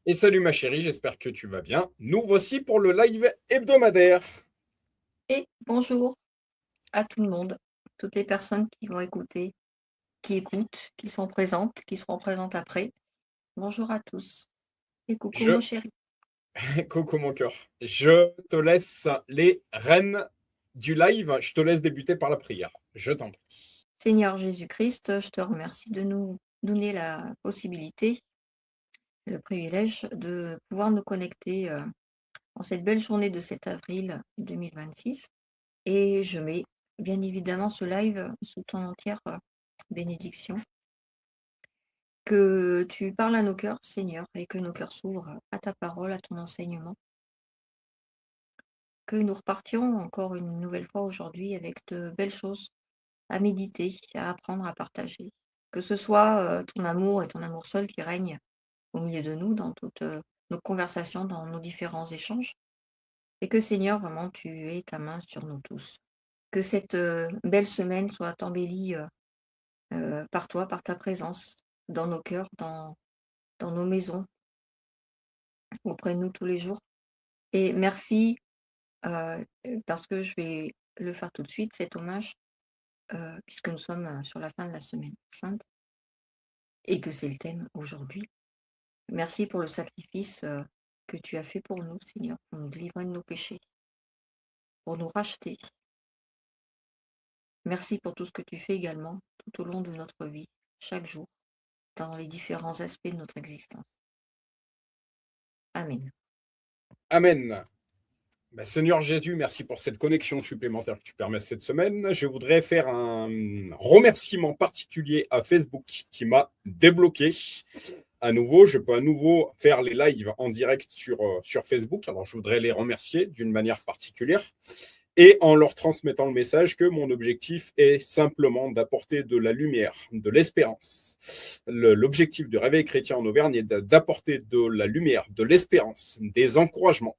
Et salut ma chérie, j'espère que tu vas bien. Nous voici pour le live hebdomadaire. Et bonjour à tout le monde, toutes les personnes qui vont écouter, qui écoutent, qui sont présentes, qui seront présentes après. Bonjour à tous et coucou Je, mon chéri. Coucou mon cœur, je te laisse les rênes du live. Je te laisse débuter par la prière. Je t'en prie. Seigneur Jésus-Christ, je te remercie de nous donner la possibilité, le privilège de pouvoir nous connecter en cette belle journée de 7 avril 2026. Et je mets bien évidemment ce live sous ton entière bénédiction. Que tu parles à nos cœurs, Seigneur, et que nos cœurs s'ouvrent à ta parole, à ton enseignement. Que nous repartions encore une nouvelle fois aujourd'hui avec de belles choses à méditer, à apprendre, à partager. Que ce soit ton amour et ton amour seul qui règnent au milieu de nous, dans toutes nos conversations, dans nos différents échanges. Et que Seigneur, vraiment, tu aies ta main sur nous tous. Que cette belle semaine soit embellie par toi, par ta présence, dans nos cœurs, dans nos maisons, auprès de nous tous les jours. Et merci, parce que je vais le faire tout de suite, cet hommage, puisque nous sommes sur la fin de la semaine sainte et que c'est le thème aujourd'hui. Merci pour le sacrifice que tu as fait pour nous, Seigneur, pour nous délivrer de nos péchés, pour nous racheter. Merci pour tout ce que tu fais également tout au long de notre vie, chaque jour, dans les différents aspects de notre existence. Amen. Amen. Seigneur Jésus, merci pour cette connexion supplémentaire que tu permets cette semaine. Je voudrais faire un remerciement particulier à Facebook qui m'a débloqué. À nouveau, je peux à nouveau faire les lives en direct sur Facebook. Alors, je voudrais les remercier d'une manière particulière et en leur transmettant le message que mon objectif est simplement d'apporter de la lumière, de l'espérance. L'objectif du Réveil chrétien en Auvergne est d'apporter de la lumière, de l'espérance, des encouragements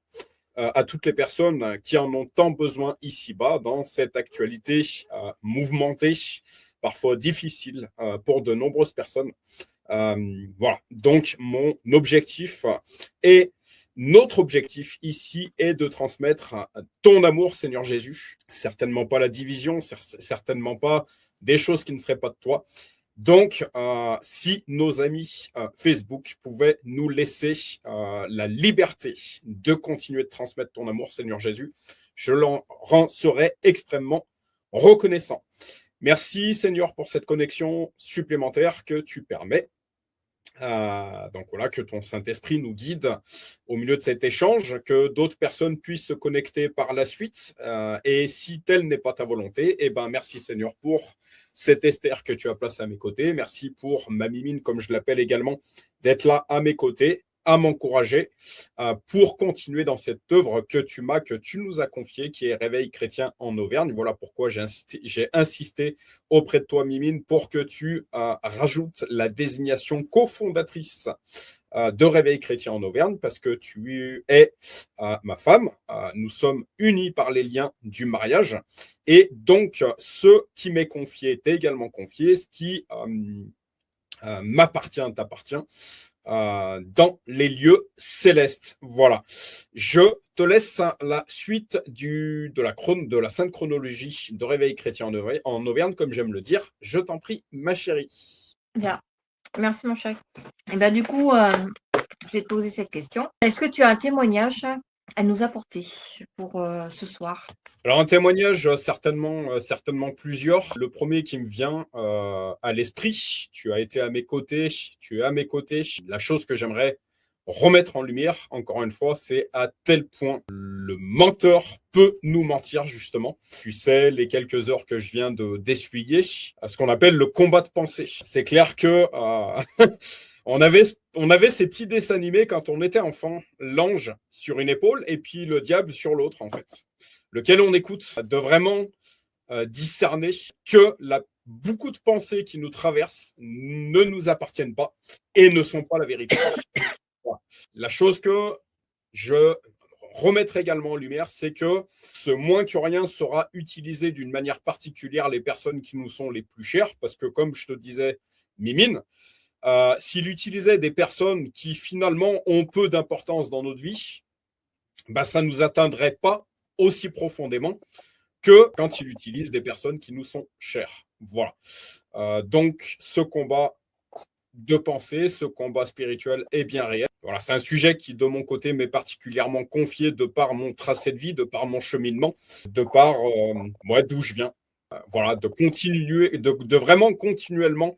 à toutes les personnes qui en ont tant besoin ici-bas dans cette actualité mouvementée, parfois difficile pour de nombreuses personnes. Voilà, donc mon objectif et notre objectif ici est de transmettre ton amour, Seigneur Jésus. Certainement pas la division, certainement pas des choses qui ne seraient pas de toi. Donc, si nos amis Facebook pouvaient nous laisser la liberté de continuer de transmettre ton amour, Seigneur Jésus, je l'en serais extrêmement reconnaissant. Merci, Seigneur, pour cette connexion supplémentaire que tu permets. Donc voilà, que ton Saint-Esprit nous guide au milieu de cet échange, que d'autres personnes puissent se connecter par la suite. Et si telle n'est pas ta volonté, eh ben merci Seigneur pour cette Esther que tu as placée à mes côtés. Merci pour ma Mimine, comme je l'appelle également, d'être là à mes côtés, à m'encourager pour continuer dans cette œuvre que tu nous as confiée, qui est Réveil chrétien en Auvergne. Voilà pourquoi j'ai insisté auprès de toi, Mimine, pour que tu rajoutes la désignation cofondatrice de Réveil chrétien en Auvergne, parce que tu es ma femme. Nous sommes unis par les liens du mariage. Et donc, ce qui m'est confié t'est également confié, ce qui m'appartient t'appartient dans les lieux célestes. Voilà. Je te laisse la suite de la sainte chronologie de Réveil chrétien en Auvergne, comme j'aime le dire. Je t'en prie, ma chérie. Bien, merci mon chéri. Et ben du coup, je vais te poser cette question. Est-ce que tu as un témoignage à nous apporter pour ce soir? Alors un témoignage, certainement plusieurs. Le premier qui me vient à l'esprit, tu as été à mes côtés, tu es à mes côtés. La chose que j'aimerais remettre en lumière, encore une fois, c'est à tel point le menteur peut nous mentir, justement. Tu sais, les quelques heures que je viens d'essuyer, ce qu'on appelle le combat de pensée. C'est clair que on avait ces petits dessins animés quand on était enfant, l'ange sur une épaule et puis le diable sur l'autre, en fait, lequel on écoute, de vraiment discerner que beaucoup de pensées qui nous traversent ne nous appartiennent pas et ne sont pas la vérité. Voilà. La chose que je remettrai également en lumière, c'est que ce moins que rien sera utilisé d'une manière particulière les personnes qui nous sont les plus chères, parce que comme je te disais, Mimine, s'il utilisait des personnes qui finalement ont peu d'importance dans notre vie, ça ne nous atteindrait pas aussi profondément que quand il utilise des personnes qui nous sont chères. Voilà. Donc, ce combat de pensée, ce combat spirituel est bien réel. Voilà, c'est un sujet qui, de mon côté, m'est particulièrement confié de par mon tracé de vie, de par mon cheminement, de par d'où je viens. Voilà, de continuer, de vraiment continuellement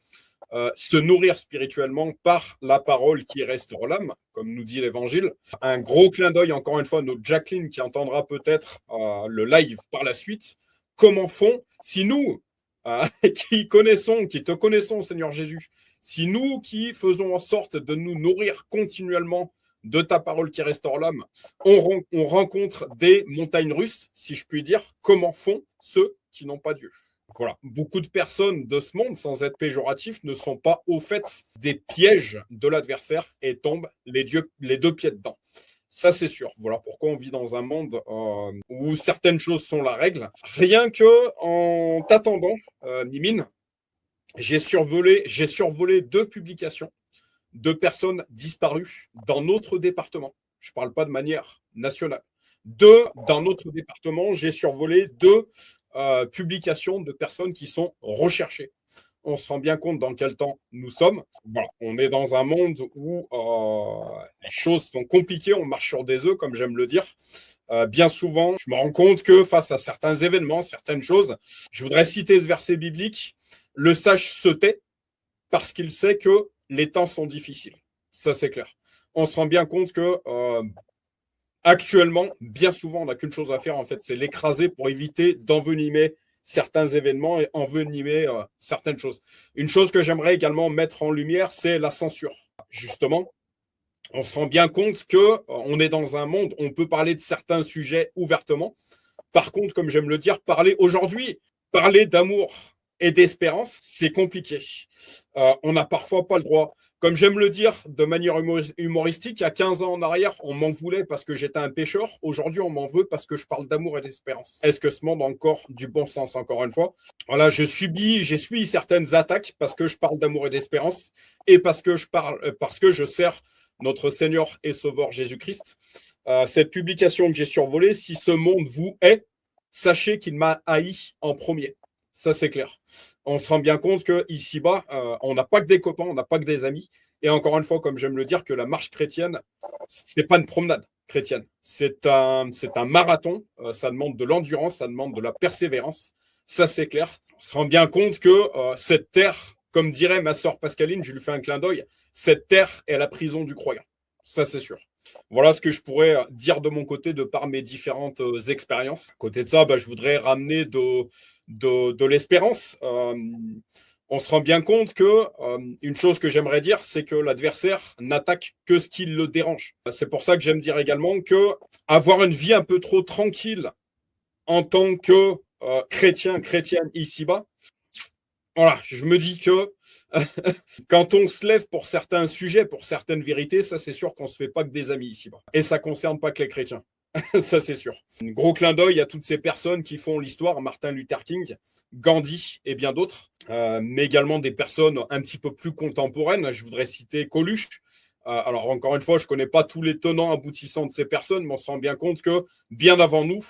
se nourrir spirituellement par la parole qui restaure l'âme, comme nous dit l'Évangile. Un gros clin d'œil, encore une fois, à notre Jacqueline qui entendra peut-être le live par la suite. Comment font, si nous, qui te connaissons, Seigneur Jésus, si nous qui faisons en sorte de nous nourrir continuellement de ta parole qui restaure l'âme, on rencontre des montagnes russes, si je puis dire, comment font ceux qui n'ont pas Dieu? Voilà. Beaucoup de personnes de ce monde, sans être péjoratif, ne sont pas au fait des pièges de l'adversaire et tombent les deux pieds dedans. Ça, c'est sûr. Voilà pourquoi on vit dans un monde où certaines choses sont la règle. Rien que en t'attendant, Mimine, j'ai survolé 2 publications de personnes disparues dans notre département. Je ne parle pas de manière nationale. Dans notre département, j'ai survolé 2 publications de personnes qui sont recherchées. On se rend bien compte dans quel temps nous sommes. Voilà, on est dans un monde où les choses sont compliquées, on marche sur des œufs, comme j'aime le dire. Bien souvent, je me rends compte que face à certains événements, certaines choses, je voudrais citer ce verset biblique, le sage se tait parce qu'il sait que les temps sont difficiles. Ça, c'est clair. On se rend bien compte que actuellement, bien souvent, on n'a qu'une chose à faire, en fait, c'est l'écraser pour éviter d'envenimer certains événements et envenimer certaines choses. Une chose que j'aimerais également mettre en lumière, c'est la censure. Justement, on se rend bien compte que on est dans un monde, on peut parler de certains sujets ouvertement. Par contre, comme j'aime le dire, parler d'amour et d'espérance, c'est compliqué. On n'a parfois pas le droit. Comme j'aime le dire de manière humoristique, il y a 15 ans en arrière, on m'en voulait parce que j'étais un pécheur. Aujourd'hui, on m'en veut parce que je parle d'amour et d'espérance. Est-ce que ce monde a encore du bon sens, encore une fois? Voilà, j'ai subi certaines attaques parce que je parle d'amour et d'espérance et parce que je sers notre Seigneur et Sauveur Jésus-Christ. Cette publication que j'ai survolée, si ce monde vous hait, sachez qu'il m'a haï en premier. Ça, c'est clair. On se rend bien compte qu'ici-bas, on n'a pas que des copains, on n'a pas que des amis. Et encore une fois, comme j'aime le dire, que la marche chrétienne, c'est pas une promenade chrétienne. C'est un marathon. Ça demande de l'endurance, ça demande de la persévérance. Ça, c'est clair. On se rend bien compte que cette terre, comme dirait ma sœur Pascaline, je lui fais un clin d'œil, cette terre est la prison du croyant. Ça, c'est sûr. Voilà ce que je pourrais dire de mon côté de par mes différentes expériences. À côté de ça, je voudrais ramener de l'espérance. On se rend bien compte que une chose que j'aimerais dire, c'est que l'adversaire n'attaque que ce qui le dérange. C'est pour ça que j'aime dire également que avoir une vie un peu trop tranquille en tant que chrétienne ici-bas, voilà, je me dis que quand on se lève pour certains sujets, pour certaines vérités, ça c'est sûr qu'on ne se fait pas que des amis ici-bas. Et ça ne concerne pas que les chrétiens. Ça c'est sûr. Un gros clin d'œil à toutes ces personnes qui font l'histoire, Martin Luther King, Gandhi et bien d'autres, mais également des personnes un petit peu plus contemporaines. Je voudrais citer Coluche. Alors encore une fois, je ne connais pas tous les tenants aboutissants de ces personnes, mais on se rend bien compte que bien avant nous,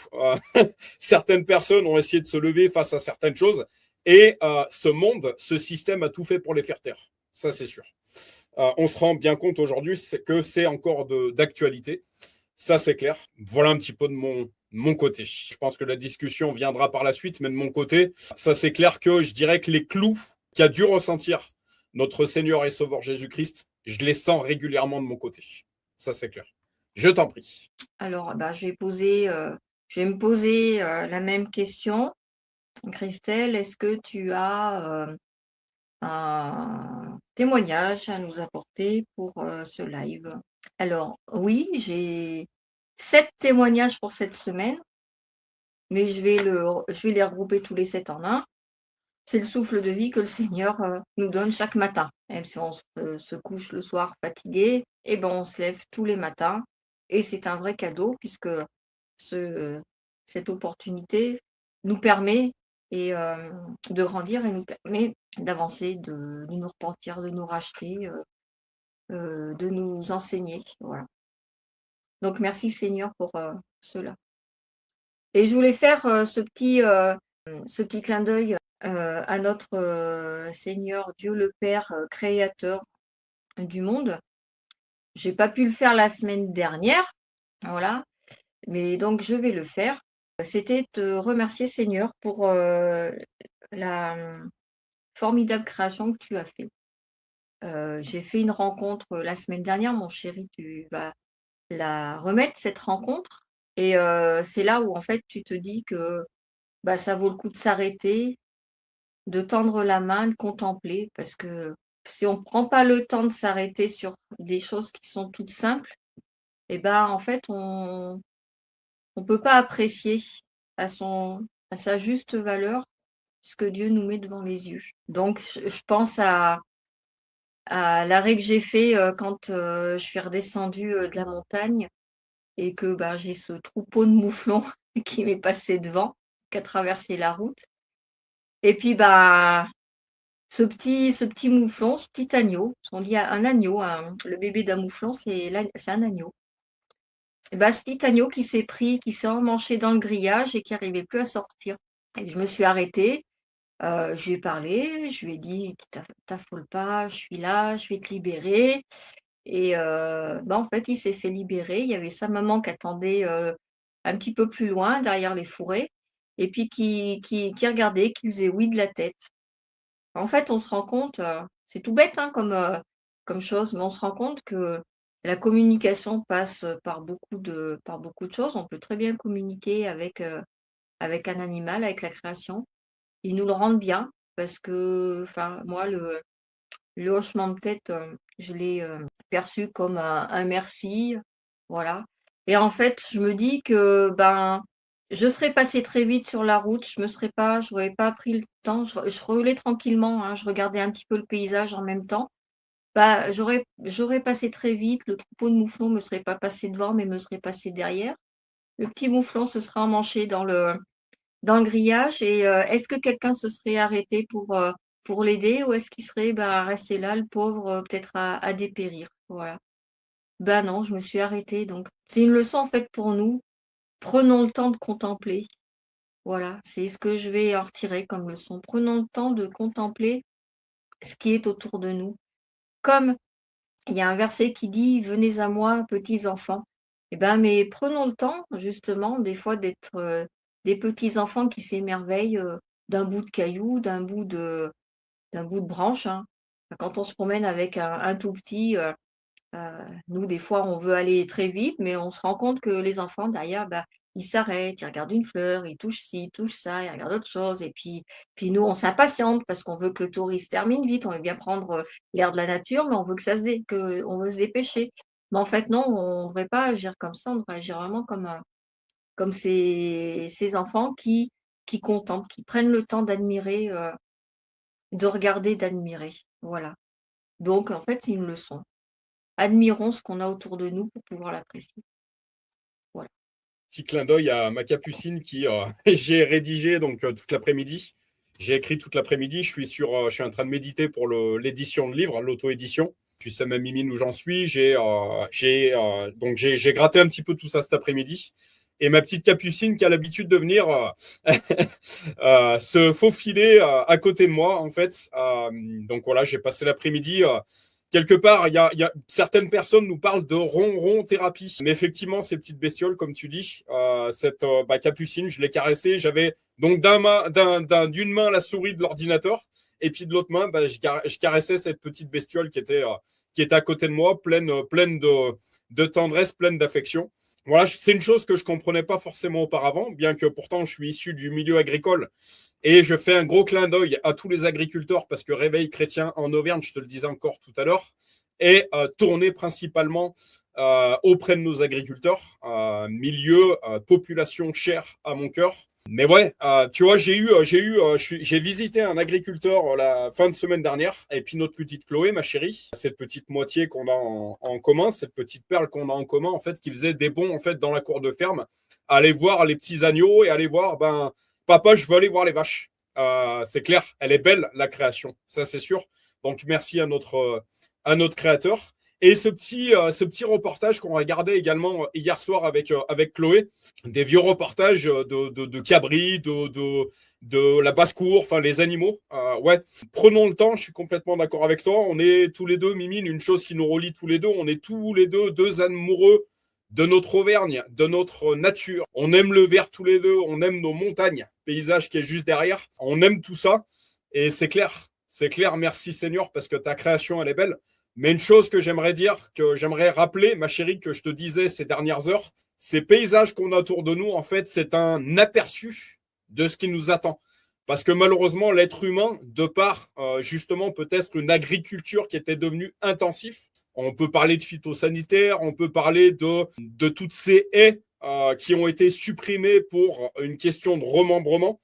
certaines personnes ont essayé de se lever face à certaines choses. Et ce monde, ce système a tout fait pour les faire taire. Ça, c'est sûr. On se rend bien compte aujourd'hui que c'est encore d'actualité. Ça, c'est clair. Voilà un petit peu de mon côté. Je pense que la discussion viendra par la suite, mais de mon côté, ça, c'est clair que je dirais que les clous qu'a dû ressentir notre Seigneur et Sauveur Jésus-Christ, je les sens régulièrement de mon côté. Ça, c'est clair. Je t'en prie. Alors, je vais me poser la même question. Christelle, est-ce que tu as un témoignage à nous apporter pour ce live? Alors, oui, j'ai 7 témoignages pour cette semaine, mais je vais les regrouper tous les 7 en un. C'est le souffle de vie que le Seigneur nous donne chaque matin. Même si on se couche le soir fatigué, on se lève tous les matins. Et c'est un vrai cadeau puisque cette opportunité nous permet et de grandir et nous permet d'avancer, de nous repentir, de nous racheter, de nous enseigner. Voilà. Donc merci Seigneur pour cela. Et je voulais faire ce petit clin d'œil à notre Seigneur Dieu le Père créateur du monde. J'ai pas pu le faire la semaine dernière, voilà, mais donc je vais le faire. C'était te remercier Seigneur pour la formidable création que tu as fait. J'ai fait une rencontre la semaine dernière, mon chéri, tu vas la remettre cette rencontre et c'est là où en fait tu te dis que, bah, ça vaut le coup de s'arrêter, de tendre la main, de contempler parce que si on prend pas le temps de s'arrêter sur des choses qui sont toutes simples et ben, en fait on peut pas apprécier à sa juste valeur ce que Dieu nous met devant les yeux. Donc je pense à l'arrêt que j'ai fait, quand, je suis redescendue, de la montagne et que, bah, j'ai ce troupeau de mouflons qui m'est passé devant, qui a traversé la route et puis, bah, ce petit mouflon, ce petit agneau, on dit un agneau, le bébé d'un mouflon, c'est un agneau et bah, ce petit agneau qui s'est emmanché dans le grillage et qui arrivait plus à sortir et je me suis arrêtée, je lui ai parlé, je lui ai dit: «T'affole pas, je suis là, je vais te libérer». Et bah, en fait, il s'est fait libérer. Il y avait sa maman qui attendait, un petit peu plus loin, derrière les fourrés et puis qui regardait, qui faisait oui de la tête. En fait, on se rend compte, c'est tout bête, hein, comme chose, mais on se rend compte que la communication passe, par beaucoup de choses. On peut très bien communiquer avec un animal, avec la création. Ils nous le rendent bien parce que, enfin, moi, le hochement de tête, je l'ai, perçu comme un merci, voilà et en fait, je me dis que, ben, je serais passée très vite sur la route, j'aurais pas pris le temps, je roulais tranquillement, hein, je regardais un petit peu le paysage en même temps. Bah, j'aurais passé très vite, le troupeau de mouflons me serait pas passé devant, mais me serait passé derrière. Le petit mouflon se serait emmanché dans le grillage et est-ce que quelqu'un se serait arrêté pour l'aider ou est-ce qu'il serait, bah, resté là, le pauvre, peut-être à dépérir? Voilà. Ben non, je me suis arrêtée donc c'est une leçon en fait pour nous. Prenons le temps de contempler. Voilà, c'est ce que je vais en retirer comme leçon. Prenons le temps de contempler ce qui est autour de nous. Comme il y a un verset qui dit: «Venez à moi, petits enfants». Et ben, mais prenons le temps justement des fois d'être, des petits enfants qui s'émerveillent, d'un bout de caillou, d'un bout de branche, hein. Quand on se promène avec un tout petit, nous des fois on veut aller très vite, mais on se rend compte que les enfants derrière, bah, ils s'arrêtent, ils regardent une fleur, ils touchent ci, ils touchent ça, ils regardent autre chose et puis nous on s'impatiente parce qu'on veut que le tour il se termine vite, on veut bien prendre, l'air de la nature, mais on veut on veut se dépêcher. Mais en fait non, on ne devrait pas agir comme ça, on devrait agir vraiment comme ces enfants qui contemplent, qui prennent le temps d'admirer, de regarder, d'admirer. Voilà. Donc en fait, c'est une leçon. Admirons ce qu'on a autour de nous pour pouvoir l'apprécier. Voilà. Petit clin d'œil à ma capucine qui j'ai rédigé donc toute l'après-midi. J'ai écrit toute l'après-midi. Je suis en train de méditer pour l'édition de livre, l'auto-édition. Tu sais même Mimine où j'en suis. J'ai gratté un petit peu tout ça cet après-midi. Et ma petite capucine qui a l'habitude de venir se faufiler à côté de moi en fait. Donc voilà, j'ai passé l'après-midi. Quelque part, certaines personnes nous parlent de ronron thérapie. Mais effectivement, ces petites bestioles, comme tu dis, cette capucine, je l'ai caressée. J'avais donc d'une main la souris de l'ordinateur et puis de l'autre main, je caressais cette petite bestiole qui était à côté de moi, pleine de tendresse, pleine d'affection. Voilà, c'est une chose que je comprenais pas forcément auparavant, bien que pourtant je suis issu du milieu agricole. Et je fais un gros clin d'œil à tous les agriculteurs parce que Réveil chrétien en Auvergne, je te le disais encore tout à l'heure, est tourné principalement auprès de nos agriculteurs, milieu, population chère à mon cœur. Mais ouais, tu vois, j'ai visité un agriculteur la fin de semaine dernière, et puis notre petite Chloé, ma chérie, cette petite moitié qu'on a en commun, cette petite perle qu'on a en commun, en fait, qui faisait des bons en fait dans la cour de ferme, aller voir les petits agneaux et aller voir, papa, je veux aller voir les vaches. c'est clair, elle est belle, la création, ça c'est sûr. Donc merci à notre créateur. Et ce petit reportage qu'on regardait également hier soir avec Chloé, des vieux reportages de cabris, de la basse-cour, enfin les animaux. Ouais, prenons le temps, je suis complètement d'accord avec toi. On est tous les deux, Mimine, une chose qui nous relie tous les deux, on est tous les deux amoureux de notre Auvergne, de notre nature. On aime le vert tous les deux, on aime nos montagnes, paysage qui est juste derrière. On aime tout ça. Et c'est clair, merci Seigneur, parce que ta création, elle est belle. Mais une chose que j'aimerais dire, que j'aimerais rappeler, ma chérie, que je te disais ces dernières heures, ces paysages qu'on a autour de nous, en fait, c'est un aperçu de ce qui nous attend. Parce que malheureusement, l'être humain, de par justement peut-être une agriculture qui était devenue intensive, on peut parler de phytosanitaire, on peut parler de toutes ces haies qui ont été supprimées pour une question de remembrement.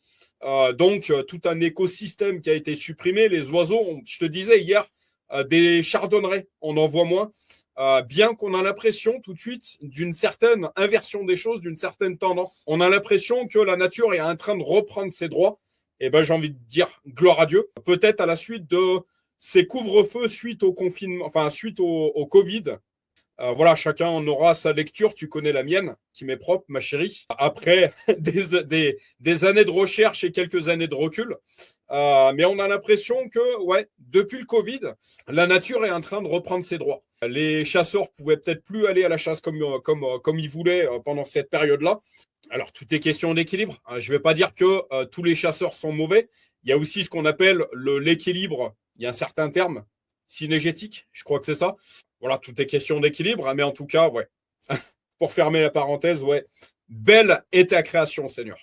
Donc, tout un écosystème qui a été supprimé. Les oiseaux, je te disais hier, des chardonnerets, on en voit moins. Bien qu'on a l'impression tout de suite d'une certaine inversion des choses, d'une certaine tendance. On a l'impression que la nature est en train de reprendre ses droits. Et ben, j'ai envie de dire gloire à Dieu. Peut-être à la suite de ces couvre-feux suite au confinement, enfin suite au Covid. Voilà, chacun en aura sa lecture. Tu connais la mienne, qui m'est propre, ma chérie. Après des années de recherche et quelques années de recul. Mais on a l'impression que, ouais, depuis le Covid, la nature est en train de reprendre ses droits. Les chasseurs pouvaient peut-être plus aller à la chasse comme ils voulaient pendant cette période-là. Alors, tout est question d'équilibre. Je ne vais pas dire que tous les chasseurs sont mauvais. Il y a aussi ce qu'on appelle l'équilibre. Il y a un certain terme, synégétique, je crois que c'est ça. Voilà, tout est question d'équilibre. Mais en tout cas, ouais. Pour fermer la parenthèse, ouais. Belle est ta création, Seigneur.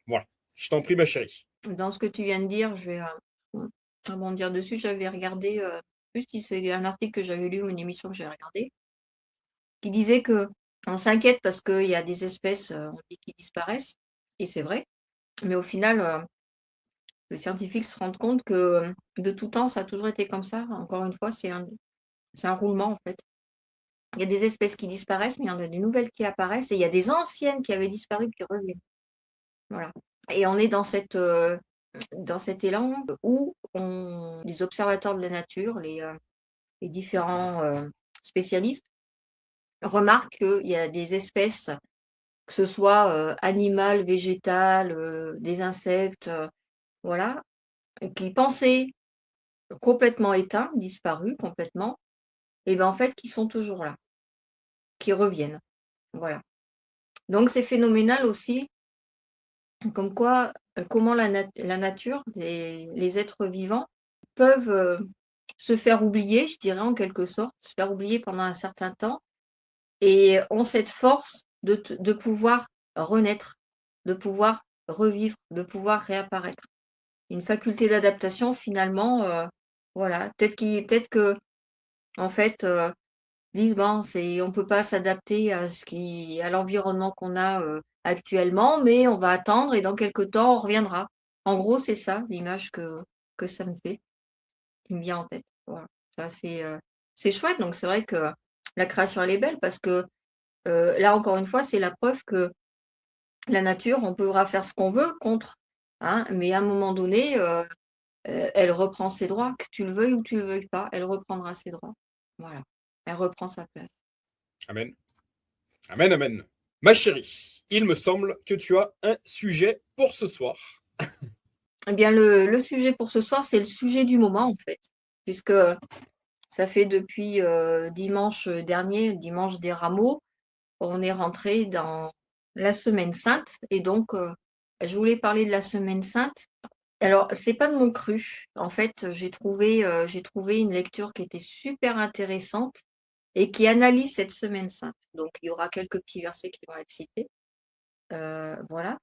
Voilà. Je t'en prie, ma chérie. Dans ce que tu viens de dire, je vais rebondir dessus. J'avais regardé, plus si c'est un article que j'avais lu ou une émission que j'ai regardée, qui disait que on s'inquiète parce qu'il y a des espèces, on dit qui disparaissent, et c'est vrai. Mais au final, les scientifiques se rendent compte que de tout temps, ça a toujours été comme ça. Encore une fois, c'est un roulement en fait. Il y a des espèces qui disparaissent, mais il y en a des nouvelles qui apparaissent, et il y a des anciennes qui avaient disparu qui reviennent. Voilà. Et on est dans cet élan où les observateurs de la nature, les différents spécialistes, remarquent qu'il y a des espèces, que ce soit animales, végétales, des insectes, voilà, qui pensaient complètement éteints, disparus complètement, et bien en fait qui sont toujours là, qui reviennent. Voilà. Donc c'est phénoménal aussi, comme quoi, comment la nature, les êtres vivants peuvent se faire oublier, je dirais en quelque sorte, se faire oublier pendant un certain temps, et ont cette force de pouvoir renaître, de pouvoir revivre, de pouvoir réapparaître. Une faculté d'adaptation finalement, voilà. Peut-être que en fait, disent: «Bon, on peut pas s'adapter à l'environnement qu'on a actuellement, mais on va attendre et dans quelque temps on reviendra». En gros, c'est ça l'image que ça me fait, qui me vient en tête. Voilà. Ça c'est chouette, donc c'est vrai que la création elle est belle parce que, là encore une fois, c'est la preuve que la nature, on pourra faire ce qu'on veut contre, hein, mais à un moment donné, elle reprend ses droits, que tu le veuilles ou tu le veuilles pas, elle reprendra ses droits. Voilà, elle reprend sa place. Amen. Amen, amen. Ma chérie, il me semble que tu as un sujet pour ce soir. Eh bien, le sujet pour ce soir, c'est le sujet du moment, en fait, puisque ça fait depuis dimanche dernier, le dimanche des Rameaux, on est rentré dans la Semaine Sainte, et donc je voulais parler de la Semaine Sainte. Alors, c'est pas de mon cru. En fait, j'ai trouvé une lecture qui était super intéressante et qui analyse cette Semaine Sainte. Donc, il y aura quelques petits versets qui vont être cités. Voilà.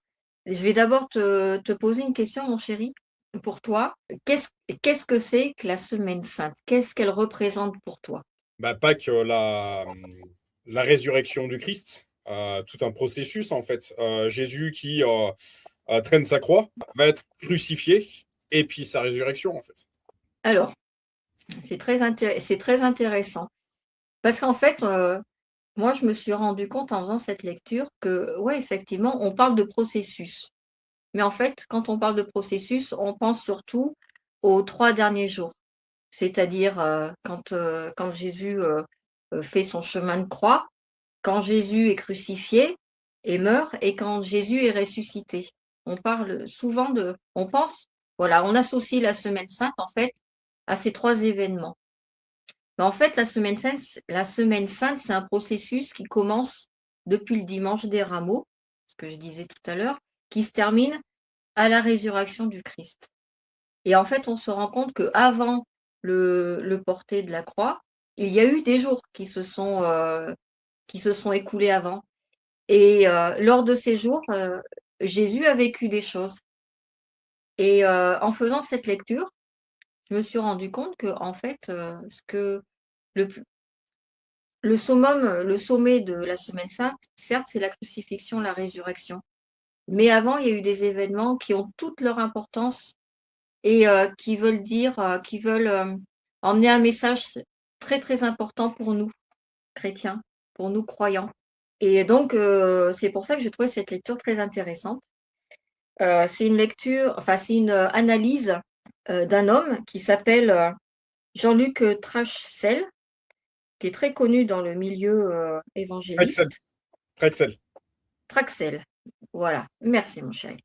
Je vais d'abord te poser une question, mon chéri. Pour toi, qu'est-ce que c'est que la Semaine Sainte? Qu'est-ce qu'elle représente pour toi? Pâques, la résurrection du Christ, tout un processus en fait. Jésus qui traîne sa croix, va être crucifié, et puis sa résurrection en fait. Alors, c'est très intéressant. Parce qu'en fait, moi, je me suis rendu compte en faisant cette lecture que, ouais, effectivement, on parle de processus. Mais en fait, quand on parle de processus, on pense surtout aux 3 derniers jours. C'est-à-dire quand Jésus fait son chemin de croix, quand Jésus est crucifié et meurt, et quand Jésus est ressuscité. On parle souvent on pense, voilà, on associe la Semaine Sainte en fait à ces 3 événements. Mais en fait, la Semaine Sainte, c'est un processus qui commence depuis le dimanche des Rameaux, ce que je disais tout à l'heure, qui se termine à la résurrection du Christ. Et en fait, on se rend compte qu'avant le porté de la croix, il y a eu des jours qui se sont écoulés avant. Et lors de ces jours, Jésus a vécu des choses. Et en faisant cette lecture, je me suis rendu compte que en fait, le, le sommet de la Semaine Sainte, certes, c'est la crucifixion, la résurrection. Mais avant, il y a eu des événements qui ont toute leur importance et qui veulent emmener un message très très important pour nous, chrétiens, pour nous croyants. Et donc, c'est pour ça que j'ai trouvé cette lecture très intéressante. C'est une analyse d'un homme qui s'appelle Jean-Luc Trachsel, qui est très connu dans le milieu évangéliste. Traxel, voilà. Merci, mon chéri.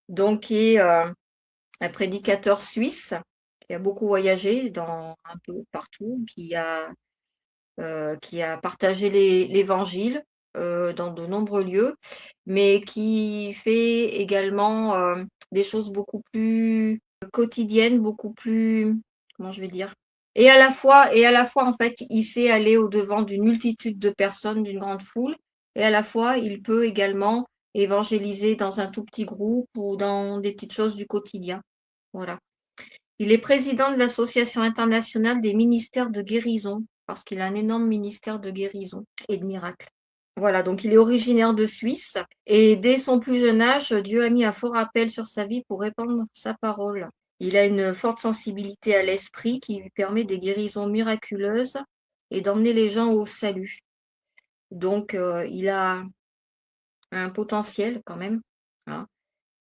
Donc, qui est un prédicateur suisse qui a beaucoup voyagé un peu partout, qui a partagé l'évangile dans de nombreux lieux, mais qui fait également des choses beaucoup plus quotidiennes, beaucoup plus, comment je vais dire, et à la fois, en fait, il sait aller au-devant d'une multitude de personnes, d'une grande foule, et à la fois, il peut également évangéliser dans un tout petit groupe ou dans des petites choses du quotidien. Voilà. Il est président de l'Association internationale des ministères de guérison, parce qu'il a un énorme ministère de guérison et de miracles. Voilà, donc il est originaire de Suisse, et dès son plus jeune âge, Dieu a mis un fort appel sur sa vie pour répandre sa parole. Il a une forte sensibilité à l'esprit qui lui permet des guérisons miraculeuses et d'emmener les gens au salut. Donc, il a un potentiel quand même, hein.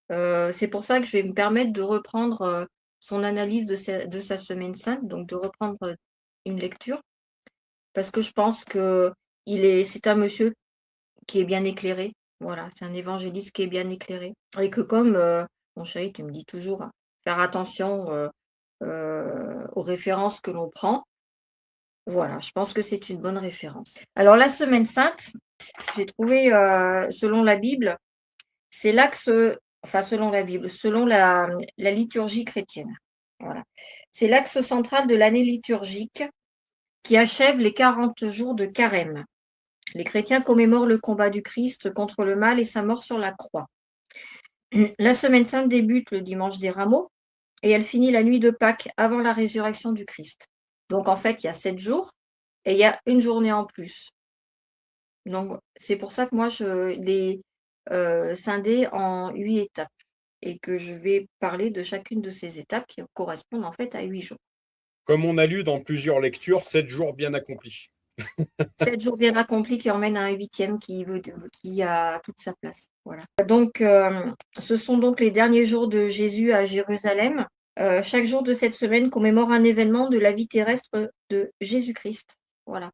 C'est pour ça que je vais me permettre de reprendre son analyse de sa Semaine Sainte, donc de reprendre une lecture, parce que je pense que c'est un monsieur qui est bien éclairé. Voilà, c'est un évangéliste qui est bien éclairé. Et que comme, mon chéri, tu me dis toujours, faire attention aux références que l'on prend. Voilà, je pense que c'est une bonne référence. Alors, la Semaine Sainte, j'ai trouvé, selon la Bible, c'est l'axe, enfin selon la Bible, selon la liturgie chrétienne. Voilà. C'est l'axe central de l'année liturgique qui achève les 40 jours de carême. Les chrétiens commémorent le combat du Christ contre le mal et sa mort sur la croix. La Semaine Sainte débute le dimanche des Rameaux et elle finit la nuit de Pâques avant la résurrection du Christ. Donc en fait, il y a 7 jours et il y a une journée en plus. Donc c'est pour ça que moi, je l'ai scindé en 8 étapes et que je vais parler de chacune de ces étapes qui correspondent en fait à 8 jours. Comme on a lu dans plusieurs lectures, 7 jours bien accomplis. 7 jours bien accomplis qui emmènent à un 8e qui a toute sa place. Voilà. Donc, ce sont donc les derniers jours de Jésus à Jérusalem. Chaque jour de cette semaine commémore un événement de la vie terrestre de Jésus-Christ. Voilà.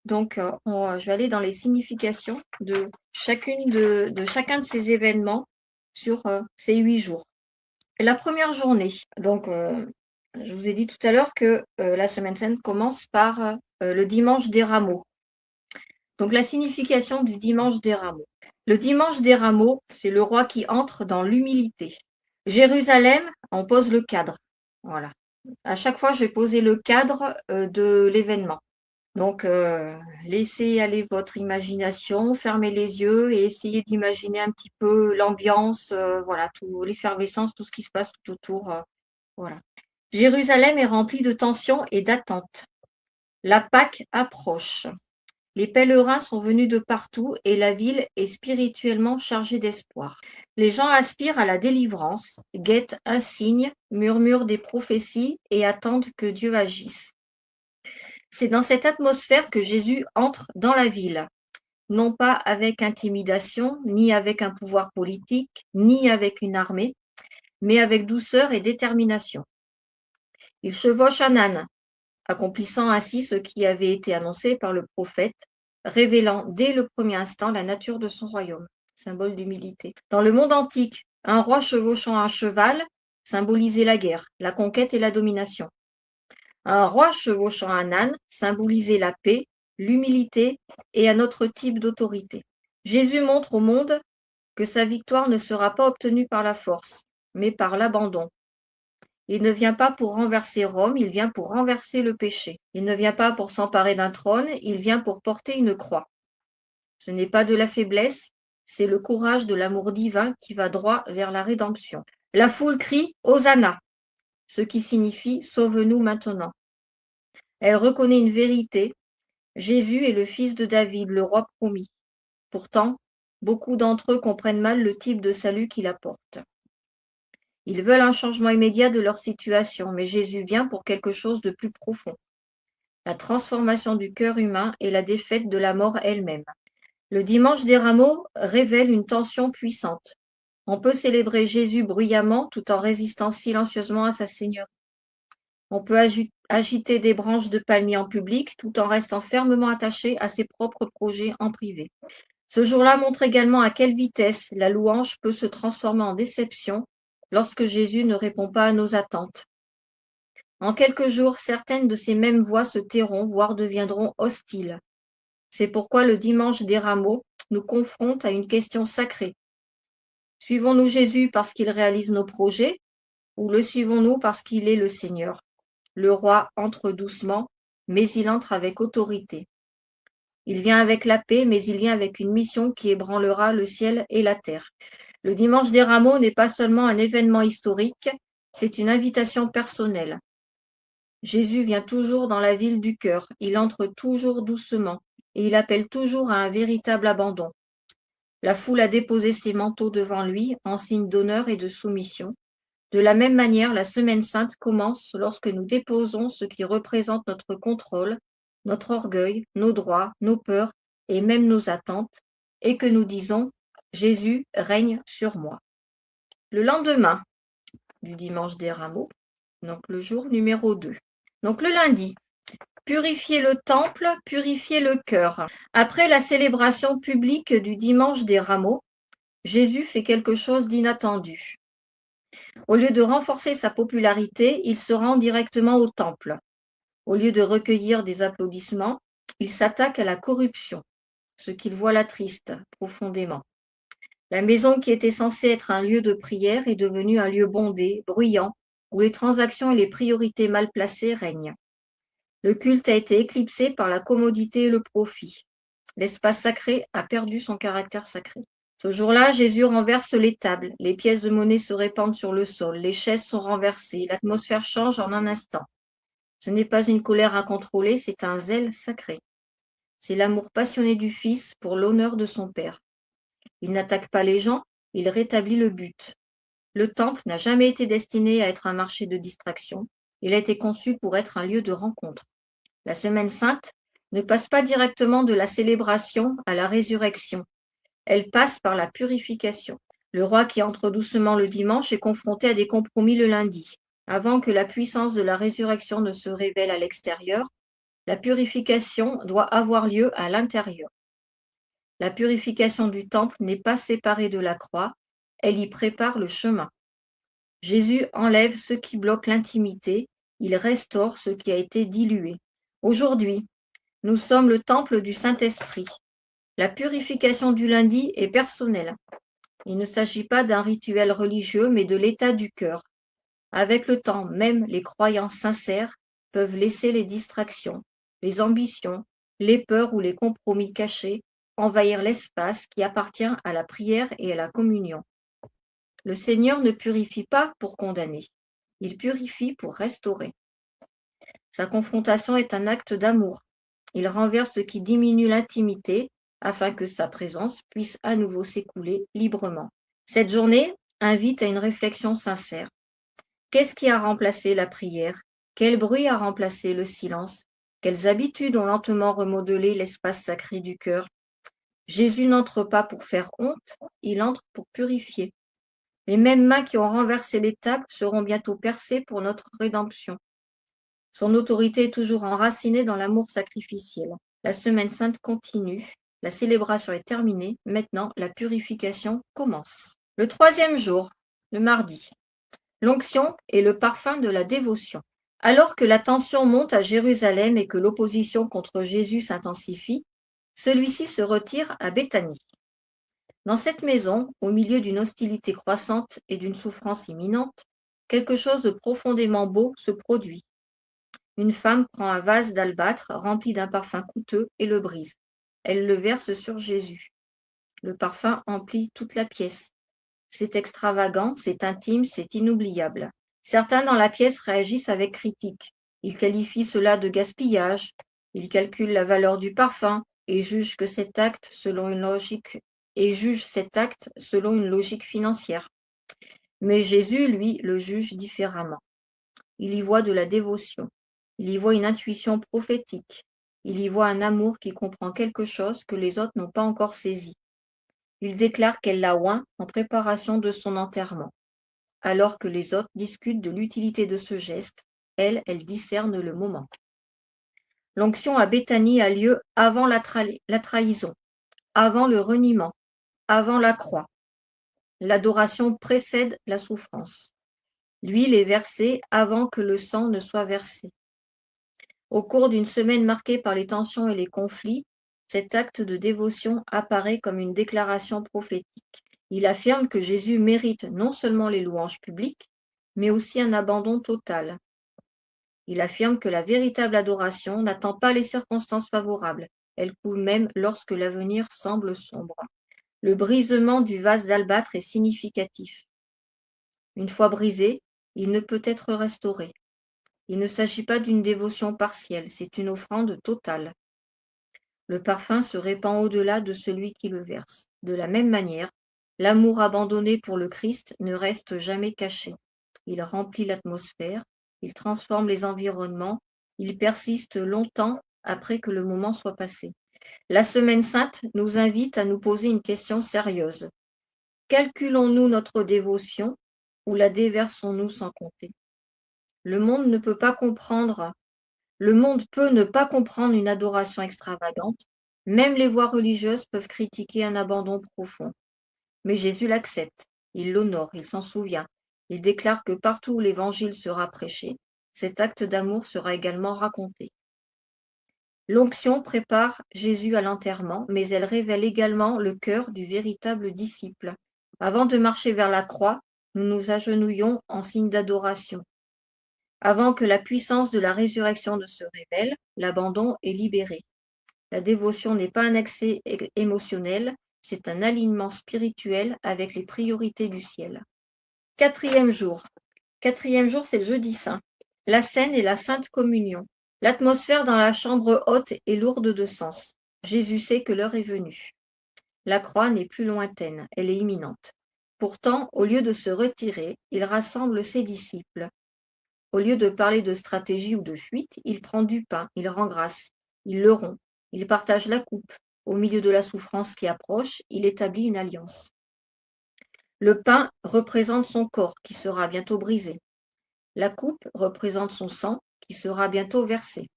Donc, je vais aller dans les significations de chacun de ces événements sur ces 8 jours. La première journée, donc je vous ai dit tout à l'heure que la Semaine Sainte commence par le dimanche des Rameaux. Donc la signification du dimanche des Rameaux. Le dimanche des Rameaux, c'est le roi qui entre dans l'humilité. Jérusalem, on pose le cadre. Voilà. À chaque fois, je vais poser le cadre de l'événement. Donc, laissez aller votre imagination, fermez les yeux et essayez d'imaginer un petit peu l'ambiance, voilà, l'effervescence, tout ce qui se passe tout autour. Voilà. Jérusalem est remplie de tensions et d'attentes. La Pâque approche. Les pèlerins sont venus de partout et la ville est spirituellement chargée d'espoir. Les gens aspirent à la délivrance, guettent un signe, murmurent des prophéties et attendent que Dieu agisse. C'est dans cette atmosphère que Jésus entre dans la ville. non pas avec intimidation, ni avec un pouvoir politique, ni avec une armée, mais avec douceur et détermination. Il chevauche un âne, accomplissant ainsi ce qui avait été annoncé par le prophète, révélant dès le premier instant la nature de son royaume, symbole d'humilité. Dans le monde antique, un roi chevauchant un cheval symbolisait la guerre, la conquête et la domination. Un roi chevauchant un âne symbolisait la paix, l'humilité et un autre type d'autorité. Jésus montre au monde que sa victoire ne sera pas obtenue par la force, mais par l'abandon. Il ne vient pas pour renverser Rome, il vient pour renverser le péché. Il ne vient pas pour s'emparer d'un trône, il vient pour porter une croix. Ce n'est pas de la faiblesse, c'est le courage de l'amour divin qui va droit vers la rédemption. La foule crie Hosanna, ce qui signifie Sauve-nous maintenant. Elle reconnaît une vérité, Jésus est le fils de David, le roi promis. Pourtant, beaucoup d'entre eux comprennent mal le type de salut qu'il apporte. Ils veulent un changement immédiat de leur situation, mais Jésus vient pour quelque chose de plus profond. La transformation du cœur humain et la défaite de la mort elle-même. Le dimanche des rameaux révèle une tension puissante. On peut célébrer Jésus bruyamment tout en résistant silencieusement à sa seigneurie. On peut agiter des branches de palmier en public tout en restant fermement attaché à ses propres projets en privé. Ce jour-là montre également à quelle vitesse la louange peut se transformer en déception lorsque Jésus ne répond pas à nos attentes. En quelques jours, certaines de ces mêmes voix se tairont, voire deviendront hostiles. C'est pourquoi le dimanche des rameaux nous confronte à une question sacrée. Suivons-nous Jésus parce qu'il réalise nos projets, ou le suivons-nous parce qu'il est le Seigneur? Le roi entre doucement, mais il entre avec autorité. Il vient avec la paix, mais il vient avec une mission qui ébranlera le ciel et la terre. Le dimanche des rameaux n'est pas seulement un événement historique, c'est une invitation personnelle. Jésus vient toujours dans la ville du cœur, il entre toujours doucement, et il appelle toujours à un véritable abandon. La foule a déposé ses manteaux devant lui en signe d'honneur et de soumission. De la même manière, la Semaine sainte commence lorsque nous déposons ce qui représente notre contrôle, notre orgueil, nos droits, nos peurs et même nos attentes, et que nous disons « Jésus règne sur moi ». Le lendemain du dimanche des rameaux, donc le jour numéro 2. Donc le lundi, purifier le temple, purifier le cœur. Après la célébration publique du dimanche des rameaux, Jésus fait quelque chose d'inattendu. Au lieu de renforcer sa popularité, il se rend directement au temple. Au lieu de recueillir des applaudissements, il s'attaque à la corruption, ce qu'il voit l'attriste profondément. La maison qui était censée être un lieu de prière est devenue un lieu bondé, bruyant, où les transactions et les priorités mal placées règnent. Le culte a été éclipsé par la commodité et le profit. L'espace sacré a perdu son caractère sacré. Ce jour-là, Jésus renverse les tables, les pièces de monnaie se répandent sur le sol, les chaises sont renversées, l'atmosphère change en un instant. Ce n'est pas une colère incontrôlée, c'est un zèle sacré. C'est l'amour passionné du Fils pour l'honneur de son Père. Il n'attaque pas les gens, il rétablit le but. Le temple n'a jamais été destiné à être un marché de distraction, il a été conçu pour être un lieu de rencontre. La Semaine sainte ne passe pas directement de la célébration à la résurrection. Elle passe par la purification. Le roi qui entre doucement le dimanche est confronté à des compromis le lundi. Avant que la puissance de la résurrection ne se révèle à l'extérieur, la purification doit avoir lieu à l'intérieur. La purification du temple n'est pas séparée de la croix, elle y prépare le chemin. Jésus enlève ce qui bloque l'intimité, il restaure ce qui a été dilué. Aujourd'hui, nous sommes le temple du Saint-Esprit. La purification du lundi est personnelle. Il ne s'agit pas d'un rituel religieux, mais de l'état du cœur. Avec le temps, même les croyants sincères peuvent laisser les distractions, les ambitions, les peurs ou les compromis cachés envahir l'espace qui appartient à la prière et à la communion. Le Seigneur ne purifie pas pour condamner, il purifie pour restaurer. Sa confrontation est un acte d'amour. Il renverse ce qui diminue l'intimité afin que sa présence puisse à nouveau s'écouler librement. Cette journée invite à une réflexion sincère. Qu'est-ce qui a remplacé la prière? Quel bruit a remplacé le silence? Quelles habitudes ont lentement remodelé l'espace sacré du cœur? Jésus n'entre pas pour faire honte, il entre pour purifier. Les mêmes mains qui ont renversé les tables seront bientôt percées pour notre rédemption. Son autorité est toujours enracinée dans l'amour sacrificiel. La semaine sainte continue, la célébration est terminée, maintenant la purification commence. Le troisième jour, le mardi, l'onction et le parfum de la dévotion. Alors que la tension monte à Jérusalem et que l'opposition contre Jésus s'intensifie, celui-ci se retire à Béthanie. Dans cette maison, au milieu d'une hostilité croissante et d'une souffrance imminente, quelque chose de profondément beau se produit. Une femme prend un vase d'albâtre rempli d'un parfum coûteux et le brise. Elle le verse sur Jésus. Le parfum emplit toute la pièce. C'est extravagant, c'est intime, c'est inoubliable. Certains dans la pièce réagissent avec critique. Ils qualifient cela de gaspillage. Ils calculent la valeur du parfum et jugent cet acte selon une logique financière. Mais Jésus, lui, le juge différemment. Il y voit de la dévotion. Il y voit une intuition prophétique. Il y voit un amour qui comprend quelque chose que les autres n'ont pas encore saisi. Il déclare qu'elle l'a oint en préparation de son enterrement. Alors que les autres discutent de l'utilité de ce geste, elle discerne le moment. L'onction à Béthanie a lieu avant la trahison, avant le reniement, avant la croix. L'adoration précède la souffrance. L'huile est versée avant que le sang ne soit versé. Au cours d'une semaine marquée par les tensions et les conflits, cet acte de dévotion apparaît comme une déclaration prophétique. Il affirme que Jésus mérite non seulement les louanges publiques, mais aussi un abandon total. Il affirme que la véritable adoration n'attend pas les circonstances favorables, elle coule même lorsque l'avenir semble sombre. Le brisement du vase d'albâtre est significatif. Une fois brisé, il ne peut être restauré. Il ne s'agit pas d'une dévotion partielle, c'est une offrande totale. Le parfum se répand au-delà de celui qui le verse. De la même manière, l'amour abandonné pour le Christ ne reste jamais caché. Il remplit l'atmosphère, il transforme les environnements, il persiste longtemps après que le moment soit passé. La Semaine sainte nous invite à nous poser une question sérieuse. Calculons-nous notre dévotion ou la déversons-nous sans compter? Le monde peut ne pas comprendre une adoration extravagante. Même les voix religieuses peuvent critiquer un abandon profond. Mais Jésus l'accepte, il l'honore, il s'en souvient. Il déclare que partout où l'Évangile sera prêché, cet acte d'amour sera également raconté. L'onction prépare Jésus à l'enterrement, mais elle révèle également le cœur du véritable disciple. Avant de marcher vers la croix, nous nous agenouillons en signe d'adoration. Avant que la puissance de la résurrection ne se révèle, l'abandon est libéré. La dévotion n'est pas un accès émotionnel, c'est un alignement spirituel avec les priorités du ciel. Quatrième jour, c'est le jeudi saint. La scène est la sainte communion. L'atmosphère dans la chambre haute est lourde de sens. Jésus sait que l'heure est venue. La croix n'est plus lointaine, elle est imminente. Pourtant, au lieu de se retirer, il rassemble ses disciples. Au lieu de parler de stratégie ou de fuite, il prend du pain, il rend grâce, il le rompt, il partage la coupe. Au milieu de la souffrance qui approche, il établit une alliance. Le pain représente son corps qui sera bientôt brisé. La coupe représente son sang qui sera bientôt versé.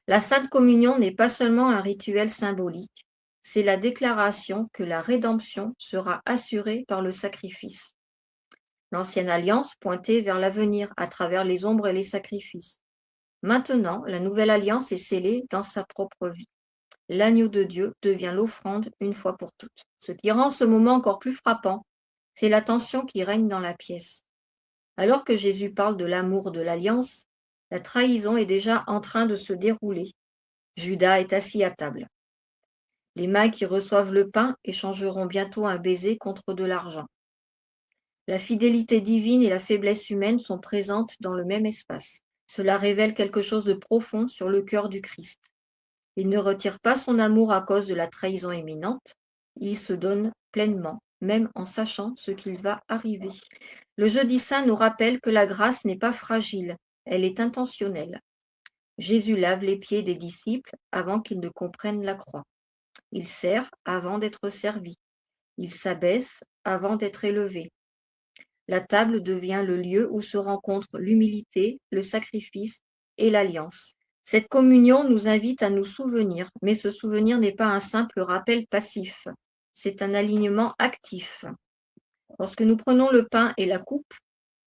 La Sainte Communion n'est pas seulement un rituel symbolique, c'est la déclaration que la rédemption sera assurée par le sacrifice. L'ancienne alliance pointait vers l'avenir à travers les ombres et les sacrifices. Maintenant, la nouvelle alliance est scellée dans sa propre vie. L'agneau de Dieu devient l'offrande une fois pour toutes. Ce qui rend ce moment encore plus frappant, c'est la tension qui règne dans la pièce. Alors que Jésus parle de l'amour de l'alliance, la trahison est déjà en train de se dérouler. Judas est assis à table. Les mains qui reçoivent le pain échangeront bientôt un baiser contre de l'argent. La fidélité divine et la faiblesse humaine sont présentes dans le même espace. Cela révèle quelque chose de profond sur le cœur du Christ. Il ne retire pas son amour à cause de la trahison imminente, il se donne pleinement, même en sachant ce qu'il va arriver. Le jeudi saint nous rappelle que la grâce n'est pas fragile, elle est intentionnelle. Jésus lave les pieds des disciples avant qu'ils ne comprennent la croix. Il sert avant d'être servi. Il s'abaisse avant d'être élevé. La table devient le lieu où se rencontrent l'humilité, le sacrifice et l'alliance. Cette communion nous invite à nous souvenir, mais ce souvenir n'est pas un simple rappel passif, c'est un alignement actif. Lorsque nous prenons le pain et la coupe,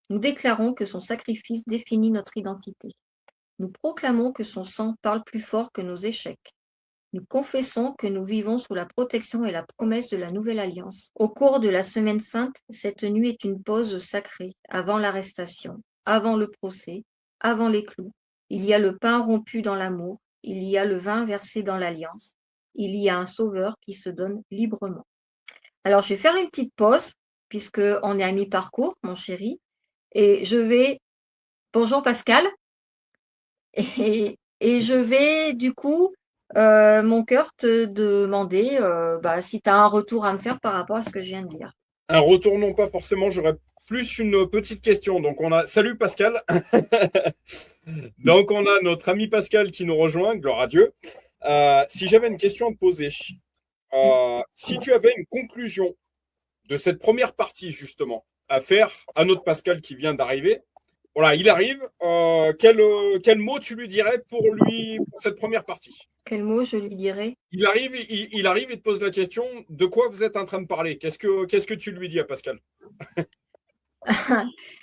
nous déclarons que son sacrifice définit notre identité. Nous proclamons que son sang parle plus fort que nos échecs. Nous confessons que nous vivons sous la protection et la promesse de la nouvelle alliance. Au cours de la Semaine sainte, cette nuit est une pause sacrée, avant l'arrestation, avant le procès, avant les clous. Il y a le pain rompu dans l'amour, il y a le vin versé dans l'alliance, il y a un sauveur qui se donne librement. Alors, je vais faire une petite pause, puisqu'on est à mi-parcours, mon chéri, et je vais... Bonjour Pascal, et je vais du coup, mon cœur, te demander si tu as un retour à me faire par rapport à ce que je viens de dire. Un retour, non pas forcément, j'aurais plus une petite question. Donc, on a. Salut Pascal. Donc, on a notre ami Pascal qui nous rejoint, gloire à Dieu. Si j'avais une question à te poser, si tu avais une conclusion de cette première partie, justement, à faire à notre Pascal qui vient d'arriver, voilà, il arrive. Quel mot tu lui dirais pour cette première partie? Quel mot je lui dirais? Il arrive, il arrive et te pose la question de quoi vous êtes en train de parler. Qu'est-ce que tu lui dis à Pascal?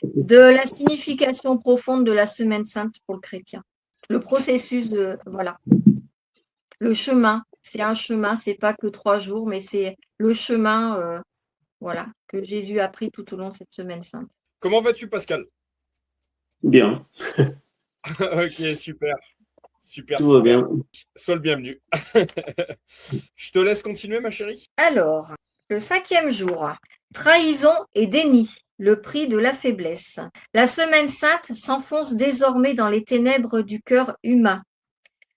De la signification profonde de la Semaine sainte pour le chrétien. Le processus voilà. Le chemin, c'est un chemin, c'est pas que 3 jours, mais c'est le chemin, voilà, que Jésus a pris tout au long de cette Semaine sainte. Comment vas-tu, Pascal? Bien, Ok, super. Super, tout va super. bien. Sois le bienvenu. Je te laisse continuer, ma chérie. Alors, le 5e jour, trahison et déni, le prix de la faiblesse. La Semaine sainte s'enfonce désormais dans les ténèbres du cœur humain.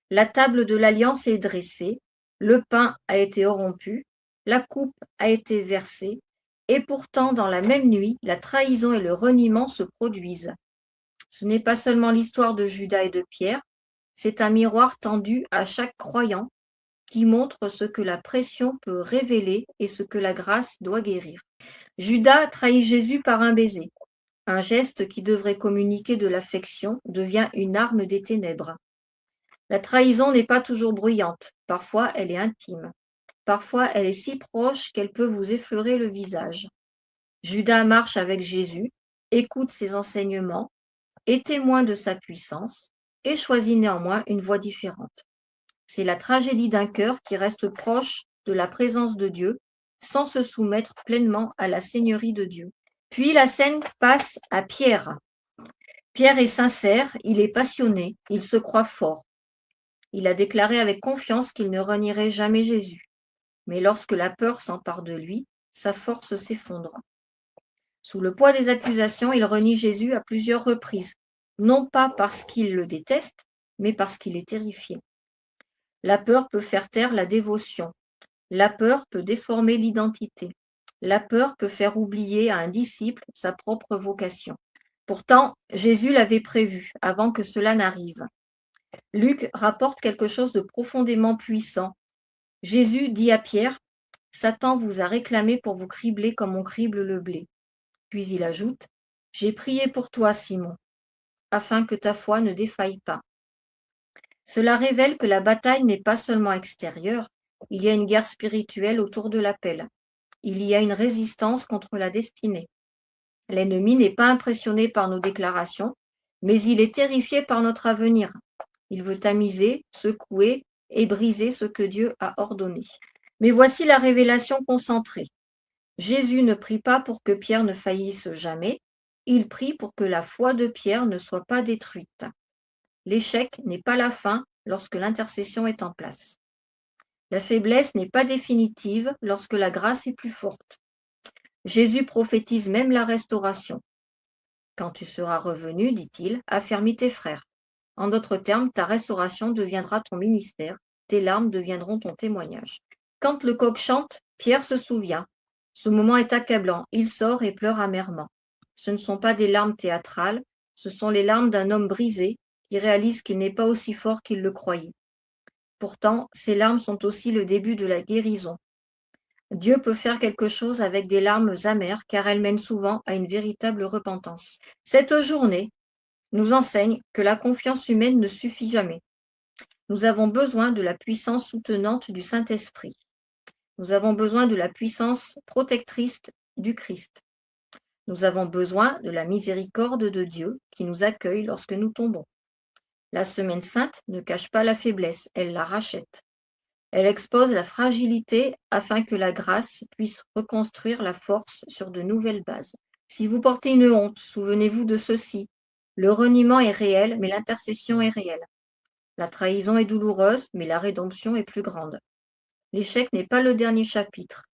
La table de l'alliance est dressée, le pain a été rompu, la coupe a été versée, et pourtant dans la même nuit, la trahison et le reniement se produisent. Ce n'est pas seulement l'histoire de Judas et de Pierre, c'est un miroir tendu à chaque croyant qui montre ce que la pression peut révéler et ce que la grâce doit guérir. Judas trahit Jésus par un baiser. Un geste qui devrait communiquer de l'affection devient une arme des ténèbres. La trahison n'est pas toujours bruyante, parfois elle est intime. Parfois elle est si proche qu'elle peut vous effleurer le visage. Judas marche avec Jésus, écoute ses enseignements, est témoin de sa puissance et choisit néanmoins une voie différente. C'est la tragédie d'un cœur qui reste proche de la présence de Dieu sans se soumettre pleinement à la seigneurie de Dieu. Puis la scène passe à Pierre. Pierre est sincère, il est passionné, il se croit fort. Il a déclaré avec confiance qu'il ne renierait jamais Jésus. Mais lorsque la peur s'empare de lui, sa force s'effondre. Sous le poids des accusations, il renie Jésus à plusieurs reprises, non pas parce qu'il le déteste, mais parce qu'il est terrifié. La peur peut faire taire la dévotion. La peur peut déformer l'identité. La peur peut faire oublier à un disciple sa propre vocation. Pourtant, Jésus l'avait prévu avant que cela n'arrive. Luc rapporte quelque chose de profondément puissant. Jésus dit à Pierre, « Satan vous a réclamé pour vous cribler comme on crible le blé. » Puis il ajoute, « J'ai prié pour toi, Simon, afin que ta foi ne défaille pas. » Cela révèle que la bataille n'est pas seulement extérieure, il y a une guerre spirituelle autour de l'appel. Il y a une résistance contre la destinée. L'ennemi n'est pas impressionné par nos déclarations, mais il est terrifié par notre avenir. Il veut tamiser, secouer et briser ce que Dieu a ordonné. Mais voici la révélation concentrée. Jésus ne prie pas pour que Pierre ne faillisse jamais, il prie pour que la foi de Pierre ne soit pas détruite. L'échec n'est pas la fin lorsque l'intercession est en place. La faiblesse n'est pas définitive lorsque la grâce est plus forte. Jésus prophétise même la restauration. Quand tu seras revenu, dit-il, affermis tes frères. En d'autres termes, ta restauration deviendra ton ministère, tes larmes deviendront ton témoignage. Quand le coq chante, Pierre se souvient. Ce moment est accablant, il sort et pleure amèrement. Ce ne sont pas des larmes théâtrales, ce sont les larmes d'un homme brisé qui réalise qu'il n'est pas aussi fort qu'il le croyait. Pourtant, ces larmes sont aussi le début de la guérison. Dieu peut faire quelque chose avec des larmes amères car elles mènent souvent à une véritable repentance. Cette journée nous enseigne que la confiance humaine ne suffit jamais. Nous avons besoin de la puissance soutenante du Saint-Esprit. Nous avons besoin de la puissance protectrice du Christ. Nous avons besoin de la miséricorde de Dieu qui nous accueille lorsque nous tombons. La Semaine sainte ne cache pas la faiblesse, elle la rachète. Elle expose la fragilité afin que la grâce puisse reconstruire la force sur de nouvelles bases. Si vous portez une honte, souvenez-vous de ceci. Le reniement est réel, mais l'intercession est réelle. La trahison est douloureuse, mais la rédemption est plus grande. L'échec n'est pas le dernier chapitre.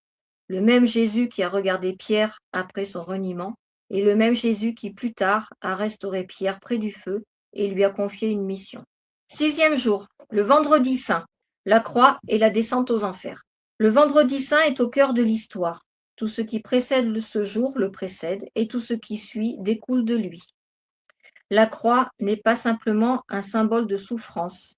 Le même Jésus qui a regardé Pierre après son reniement est le même Jésus qui plus tard a restauré Pierre près du feu et lui a confié une mission. 6e jour, le vendredi saint. La croix et la descente aux enfers. Le vendredi saint est au cœur de l'histoire. Tout ce qui précède ce jour le précède et tout ce qui suit découle de lui. La croix n'est pas simplement un symbole de souffrance.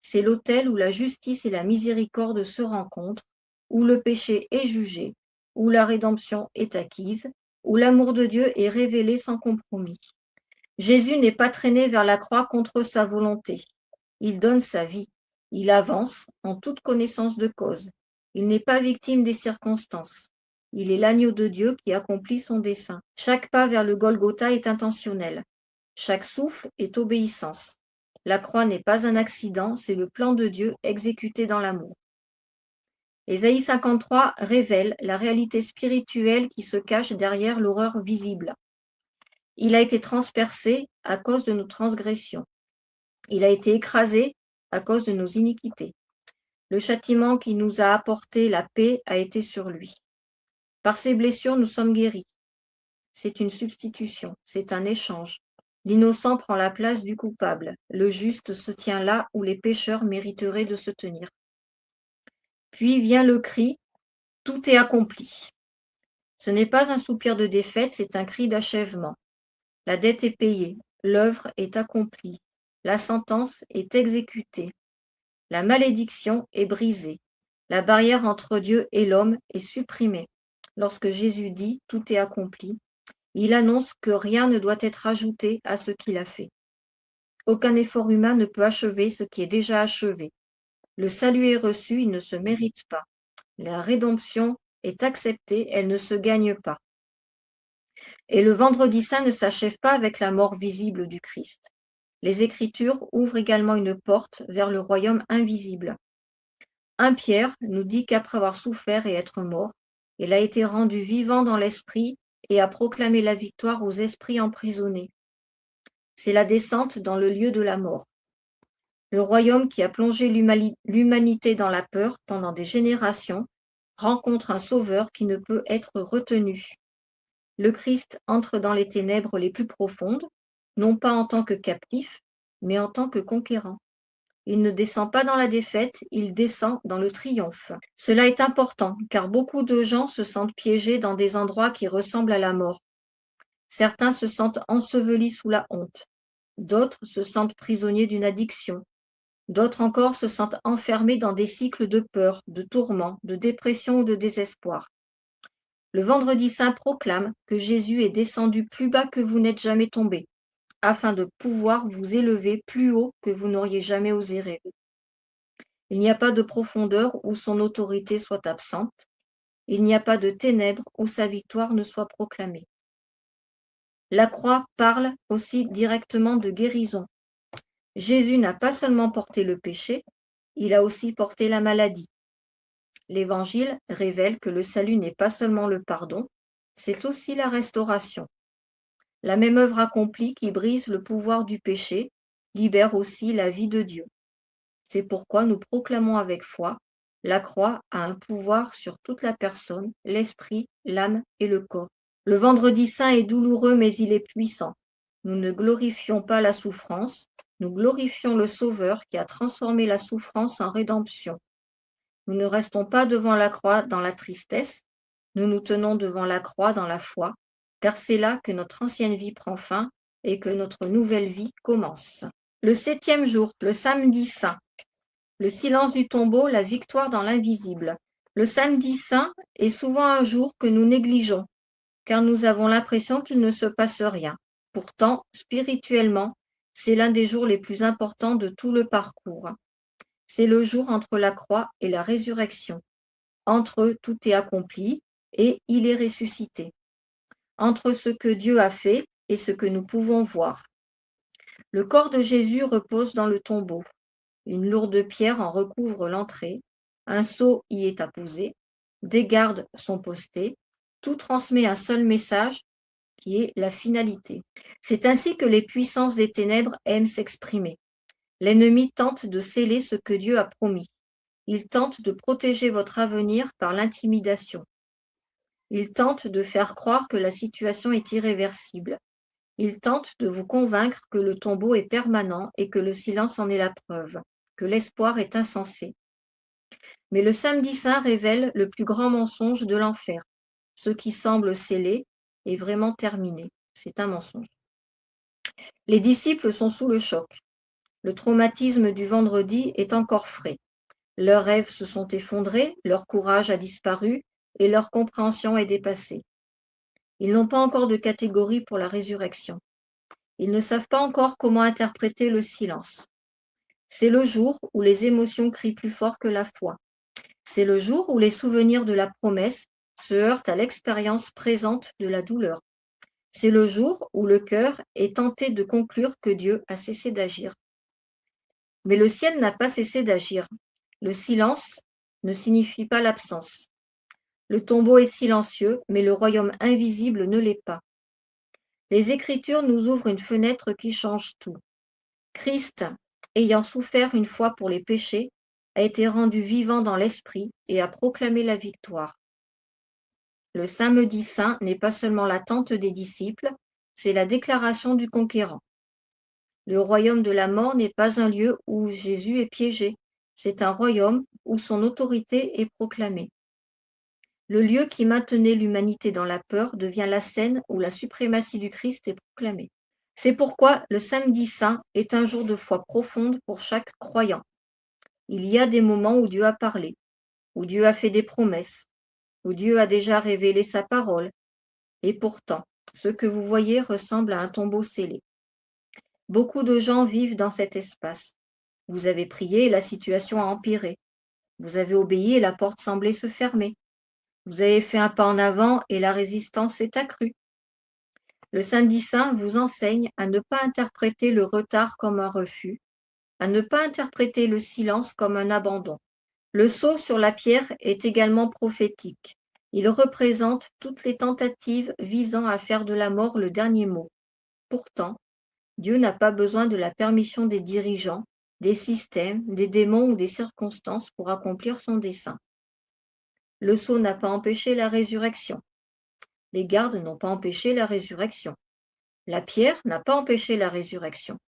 C'est l'autel où la justice et la miséricorde se rencontrent, où le péché est jugé, où la rédemption est acquise, où l'amour de Dieu est révélé sans compromis. Jésus n'est pas traîné vers la croix contre sa volonté. Il donne sa vie. Il avance en toute connaissance de cause. Il n'est pas victime des circonstances. Il est l'agneau de Dieu qui accomplit son dessein. Chaque pas vers le Golgotha est intentionnel. Chaque souffle est obéissance. La croix n'est pas un accident, c'est le plan de Dieu exécuté dans l'amour. Ésaïe 53 révèle la réalité spirituelle qui se cache derrière l'horreur visible. Il a été transpercé à cause de nos transgressions. Il a été écrasé à cause de nos iniquités. Le châtiment qui nous a apporté la paix a été sur lui. Par ses blessures, nous sommes guéris. C'est une substitution, c'est un échange. L'innocent prend la place du coupable. Le juste se tient là où les pécheurs mériteraient de se tenir. Puis vient le cri, tout est accompli. Ce n'est pas un soupir de défaite, c'est un cri d'achèvement. La dette est payée, l'œuvre est accomplie, la sentence est exécutée. La malédiction est brisée. La barrière entre Dieu et l'homme est supprimée. Lorsque Jésus dit « tout est accompli », il annonce que rien ne doit être ajouté à ce qu'il a fait. Aucun effort humain ne peut achever ce qui est déjà achevé. Le salut est reçu, il ne se mérite pas. La rédemption est acceptée, elle ne se gagne pas. Et le vendredi saint ne s'achève pas avec la mort visible du Christ. Les Écritures ouvrent également une porte vers le royaume invisible. 1 Pierre nous dit qu'après avoir souffert et être mort, il a été rendu vivant dans l'esprit et a proclamé la victoire aux esprits emprisonnés. C'est la descente dans le lieu de la mort. Le royaume qui a plongé l'humanité dans la peur pendant des générations rencontre un sauveur qui ne peut être retenu. Le Christ entre dans les ténèbres les plus profondes, non pas en tant que captif, mais en tant que conquérant. Il ne descend pas dans la défaite, il descend dans le triomphe. Cela est important, car beaucoup de gens se sentent piégés dans des endroits qui ressemblent à la mort. Certains se sentent ensevelis sous la honte. D'autres se sentent prisonniers d'une addiction. D'autres encore se sentent enfermés dans des cycles de peur, de tourment, de dépression ou de désespoir. Le vendredi saint proclame que Jésus est descendu plus bas que vous n'êtes jamais tombé, afin de pouvoir vous élever plus haut que vous n'auriez jamais osé rêver. Il n'y a pas de profondeur où son autorité soit absente. Il n'y a pas de ténèbres où sa victoire ne soit proclamée. La croix parle aussi directement de guérison. Jésus n'a pas seulement porté le péché, il a aussi porté la maladie. L'Évangile révèle que le salut n'est pas seulement le pardon, c'est aussi la restauration. La même œuvre accomplie qui brise le pouvoir du péché libère aussi la vie de Dieu. C'est pourquoi nous proclamons avec foi, la croix a un pouvoir sur toute la personne, l'esprit, l'âme et le corps. Le vendredi saint est douloureux mais il est puissant. Nous ne glorifions pas la souffrance, nous glorifions le Sauveur qui a transformé la souffrance en rédemption. Nous ne restons pas devant la croix dans la tristesse, nous nous tenons devant la croix dans la foi, car c'est là que notre ancienne vie prend fin et que notre nouvelle vie commence. Le 7e jour, le samedi saint. Le silence du tombeau, la victoire dans l'invisible. Le samedi saint est souvent un jour que nous négligeons, car nous avons l'impression qu'il ne se passe rien. Pourtant, spirituellement, c'est l'un des jours les plus importants de tout le parcours. C'est le jour entre la croix et la résurrection. Entre eux, tout est accompli et il est ressuscité. Entre ce que Dieu a fait et ce que nous pouvons voir. Le corps de Jésus repose dans le tombeau. Une lourde pierre en recouvre l'entrée. Un sceau y est apposé. Des gardes sont postés. Tout transmet un seul message qui est la finalité. C'est ainsi que les puissances des ténèbres aiment s'exprimer. L'ennemi tente de sceller ce que Dieu a promis. Il tente de protéger votre avenir par l'intimidation. Il tente de faire croire que la situation est irréversible. Il tente de vous convaincre que le tombeau est permanent et que le silence en est la preuve, que l'espoir est insensé. Mais le samedi saint révèle le plus grand mensonge de l'enfer. Ce qui semble scellé est vraiment terminé. C'est un mensonge. Les disciples sont sous le choc. Le traumatisme du vendredi est encore frais. Leurs rêves se sont effondrés, leur courage a disparu et leur compréhension est dépassée. Ils n'ont pas encore de catégorie pour la résurrection. Ils ne savent pas encore comment interpréter le silence. C'est le jour où les émotions crient plus fort que la foi. C'est le jour où les souvenirs de la promesse se heurtent à l'expérience présente de la douleur. C'est le jour où le cœur est tenté de conclure que Dieu a cessé d'agir. Mais le ciel n'a pas cessé d'agir. Le silence ne signifie pas l'absence. Le tombeau est silencieux, mais le royaume invisible ne l'est pas. Les Écritures nous ouvrent une fenêtre qui change tout. Christ, ayant souffert une fois pour les péchés, a été rendu vivant dans l'esprit et a proclamé la victoire. Le samedi saint n'est pas seulement l'attente des disciples, c'est la déclaration du conquérant. Le royaume de la mort n'est pas un lieu où Jésus est piégé, c'est un royaume où son autorité est proclamée. Le lieu qui maintenait l'humanité dans la peur devient la scène où la suprématie du Christ est proclamée. C'est pourquoi le samedi saint est un jour de foi profonde pour chaque croyant. Il y a des moments où Dieu a parlé, où Dieu a fait des promesses, où Dieu a déjà révélé sa parole, et pourtant, ce que vous voyez ressemble à un tombeau scellé. Beaucoup de gens vivent dans cet espace. Vous avez prié et la situation a empiré. Vous avez obéi et la porte semblait se fermer. Vous avez fait un pas en avant et la résistance s'est accrue. Le samedi saint vous enseigne à ne pas interpréter le retard comme un refus, à ne pas interpréter le silence comme un abandon. Le sceau sur la pierre est également prophétique. Il représente toutes les tentatives visant à faire de la mort le dernier mot. Pourtant, Dieu n'a pas besoin de la permission des dirigeants, des systèmes, des démons ou des circonstances pour accomplir son dessein. Le sceau n'a pas empêché la résurrection. Les gardes n'ont pas empêché la résurrection. La pierre n'a pas empêché la résurrection.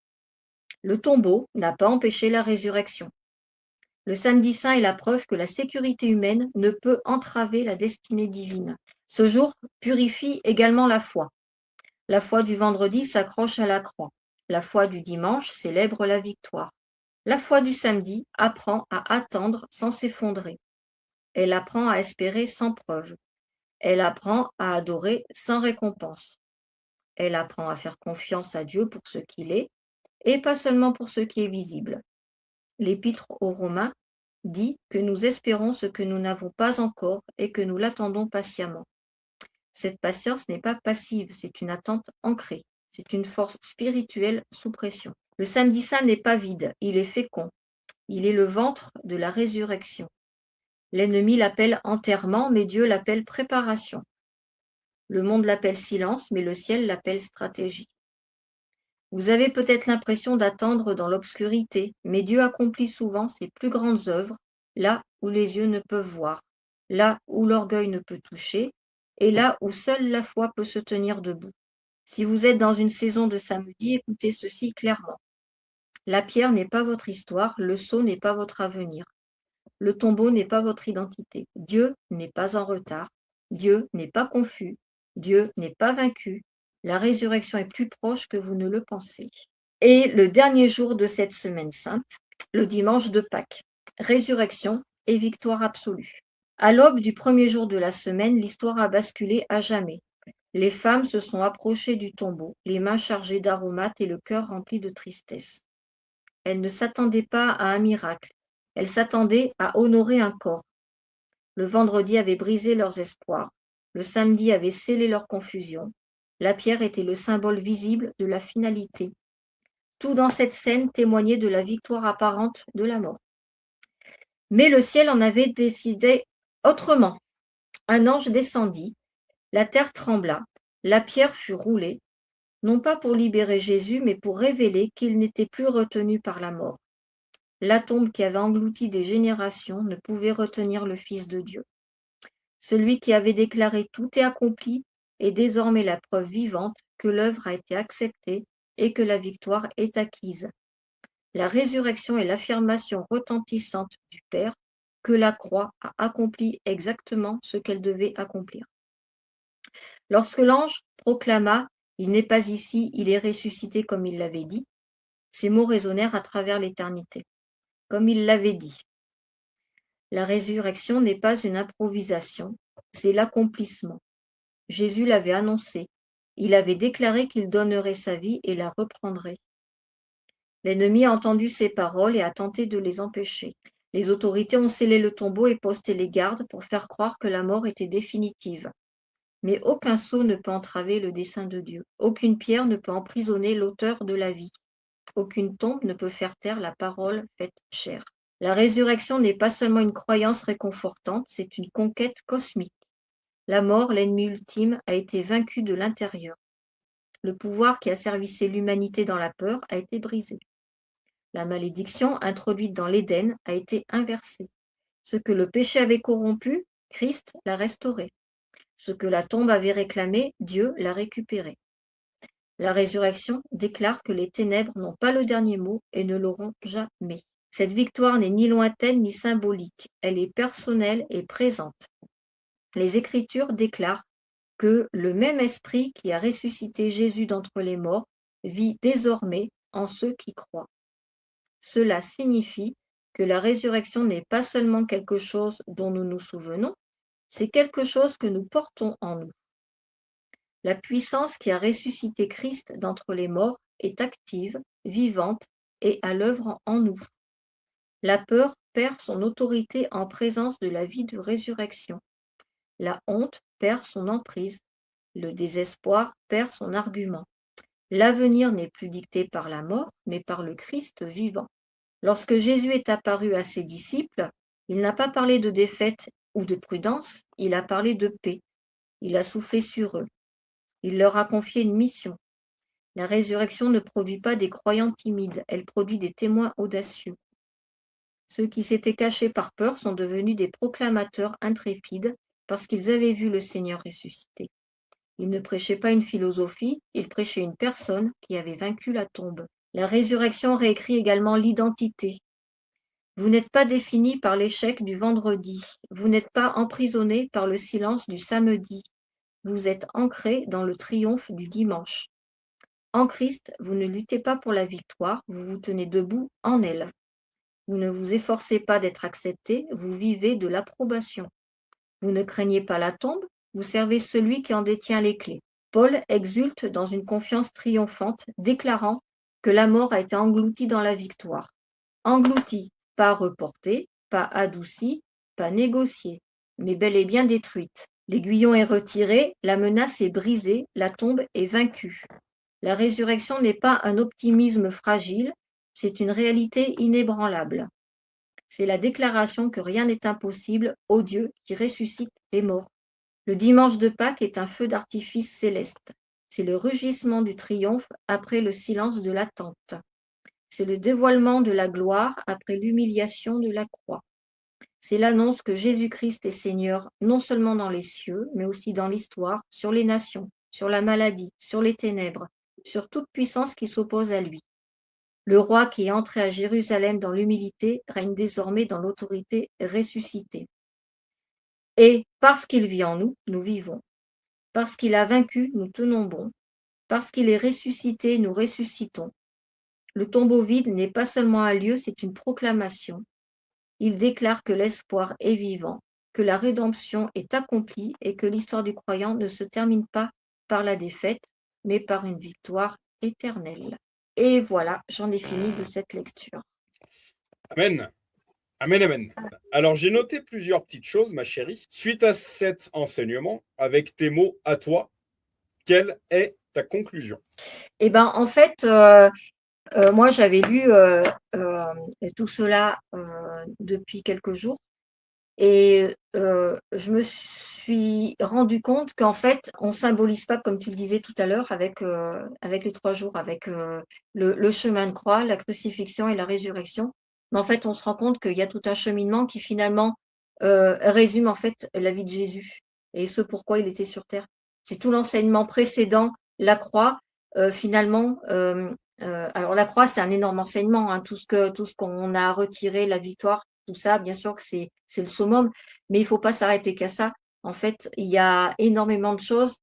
Le tombeau n'a pas empêché la résurrection. Le samedi saint est la preuve que la sécurité humaine ne peut entraver la destinée divine. Ce jour purifie également la foi. La foi du vendredi s'accroche à la croix. La foi du dimanche célèbre la victoire. La foi du samedi apprend à attendre sans s'effondrer. Elle apprend à espérer sans preuve. Elle apprend à adorer sans récompense. Elle apprend à faire confiance à Dieu pour ce qu'il est, et pas seulement pour ce qui est visible. L'Épître aux Romains dit que nous espérons ce que nous n'avons pas encore et que nous l'attendons patiemment. Cette patience n'est pas passive, c'est une attente ancrée. C'est une force spirituelle sous pression. Le samedi saint n'est pas vide, il est fécond. Il est le ventre de la résurrection. L'ennemi l'appelle enterrement, mais Dieu l'appelle préparation. Le monde l'appelle silence, mais le ciel l'appelle stratégie. Vous avez peut-être l'impression d'attendre dans l'obscurité, mais Dieu accomplit souvent ses plus grandes œuvres là où les yeux ne peuvent voir, là où l'orgueil ne peut toucher, et là où seule la foi peut se tenir debout. Si vous êtes dans une saison de samedi, écoutez ceci clairement. La pierre n'est pas votre histoire, le sceau n'est pas votre avenir. Le tombeau n'est pas votre identité. Dieu n'est pas en retard. Dieu n'est pas confus. Dieu n'est pas vaincu. La résurrection est plus proche que vous ne le pensez. Et le dernier jour de cette semaine sainte, le dimanche de Pâques. Résurrection et victoire absolue. À l'aube du premier jour de la semaine, l'histoire a basculé à jamais. Les femmes se sont approchées du tombeau, les mains chargées d'aromates et le cœur rempli de tristesse. Elles ne s'attendaient pas à un miracle, elles s'attendaient à honorer un corps. Le vendredi avait brisé leurs espoirs, le samedi avait scellé leur confusion. La pierre était le symbole visible de la finalité. Tout dans cette scène témoignait de la victoire apparente de la mort. Mais le ciel en avait décidé autrement. Un ange descendit, la terre trembla, la pierre fut roulée, non pas pour libérer Jésus, mais pour révéler qu'il n'était plus retenu par la mort. La tombe qui avait englouti des générations ne pouvait retenir le Fils de Dieu. Celui qui avait déclaré tout est accompli est désormais la preuve vivante que l'œuvre a été acceptée et que la victoire est acquise. La résurrection est l'affirmation retentissante du Père que la croix a accompli exactement ce qu'elle devait accomplir. Lorsque l'ange proclama « Il n'est pas ici, il est ressuscité comme il l'avait dit », ces mots résonnèrent à travers l'éternité. Comme il l'avait dit. La résurrection n'est pas une improvisation, c'est l'accomplissement. Jésus l'avait annoncé. Il avait déclaré qu'il donnerait sa vie et la reprendrait. L'ennemi a entendu ces paroles et a tenté de les empêcher. Les autorités ont scellé le tombeau et posté les gardes pour faire croire que la mort était définitive. Mais aucun sceau ne peut entraver le dessein de Dieu. Aucune pierre ne peut emprisonner l'auteur de la vie. Aucune tombe ne peut faire taire la parole faite chair. La résurrection n'est pas seulement une croyance réconfortante, c'est une conquête cosmique. La mort, l'ennemi ultime, a été vaincu de l'intérieur. Le pouvoir qui asservissait l'humanité dans la peur a été brisé. La malédiction introduite dans l'Éden a été inversée. Ce que le péché avait corrompu, Christ l'a restauré. Ce que la tombe avait réclamé, Dieu l'a récupéré. La résurrection déclare que les ténèbres n'ont pas le dernier mot et ne l'auront jamais. Cette victoire n'est ni lointaine ni symbolique, elle est personnelle et présente. Les Écritures déclarent que le même esprit qui a ressuscité Jésus d'entre les morts vit désormais en ceux qui croient. Cela signifie que la résurrection n'est pas seulement quelque chose dont nous nous souvenons, c'est quelque chose que nous portons en nous. La puissance qui a ressuscité Christ d'entre les morts est active, vivante et à l'œuvre en nous. La peur perd son autorité en présence de la vie de résurrection. La honte perd son emprise. Le désespoir perd son argument. L'avenir n'est plus dicté par la mort, mais par le Christ vivant. Lorsque Jésus est apparu à ses disciples, il n'a pas parlé de défaite ou de prudence, il a parlé de paix. Il a soufflé sur eux. Il leur a confié une mission. La résurrection ne produit pas des croyants timides, elle produit des témoins audacieux. Ceux qui s'étaient cachés par peur sont devenus des proclamateurs intrépides parce qu'ils avaient vu le Seigneur ressuscité. Ils ne prêchaient pas une philosophie, ils prêchaient une personne qui avait vaincu la tombe. La résurrection réécrit également l'identité. Vous n'êtes pas défini par l'échec du vendredi, vous n'êtes pas emprisonné par le silence du samedi, vous êtes ancré dans le triomphe du dimanche. En Christ, vous ne luttez pas pour la victoire, vous vous tenez debout en elle. Vous ne vous efforcez pas d'être accepté, vous vivez de l'approbation. Vous ne craignez pas la tombe, vous servez celui qui en détient les clés. Paul exulte dans une confiance triomphante, déclarant que la mort a été engloutie dans la victoire. Engloutie, pas reportée, pas adoucie, pas négociée, mais bel et bien détruite. L'aiguillon est retiré, la menace est brisée, la tombe est vaincue. La résurrection n'est pas un optimisme fragile, c'est une réalité inébranlable. C'est la déclaration que rien n'est impossible au Dieu qui ressuscite les morts. Le dimanche de Pâques est un feu d'artifice céleste. C'est le rugissement du triomphe après le silence de l'attente. C'est le dévoilement de la gloire après l'humiliation de la croix. C'est l'annonce que Jésus-Christ est Seigneur non seulement dans les cieux, mais aussi dans l'histoire, sur les nations, sur la maladie, sur les ténèbres, sur toute puissance qui s'oppose à lui. Le roi qui est entré à Jérusalem dans l'humilité règne désormais dans l'autorité ressuscitée. Et parce qu'il vit en nous, nous vivons. Parce qu'il a vaincu, nous tenons bon. Parce qu'il est ressuscité, nous ressuscitons. Le tombeau vide n'est pas seulement un lieu, c'est une proclamation. il déclare que l'espoir est vivant, que la rédemption est accomplie et que l'histoire du croyant ne se termine pas par la défaite, mais par une victoire éternelle. Et voilà, j'en ai fini de cette lecture. Amen. Amen, amen. Alors, j'ai noté plusieurs petites choses, ma chérie. Suite à cet enseignement, avec tes mots à toi, quelle est ta conclusion? Eh ben, en fait, moi, j'avais lu tout cela depuis quelques jours et je me suis rendu compte qu'en fait, on symbolise pas, comme tu le disais tout à l'heure, avec les 3 jours, avec le chemin de croix, la crucifixion et la résurrection. Mais en fait, on se rend compte qu'il y a tout un cheminement qui finalement résume en fait la vie de Jésus et ce pourquoi il était sur terre. C'est tout l'enseignement précédent, la croix, finalement. Alors la croix, c'est un énorme enseignement, hein, tout ce qu'on a retiré, la victoire, tout ça, bien sûr que c'est le summum, mais il faut pas s'arrêter qu'à ça. En fait, il y a énormément de choses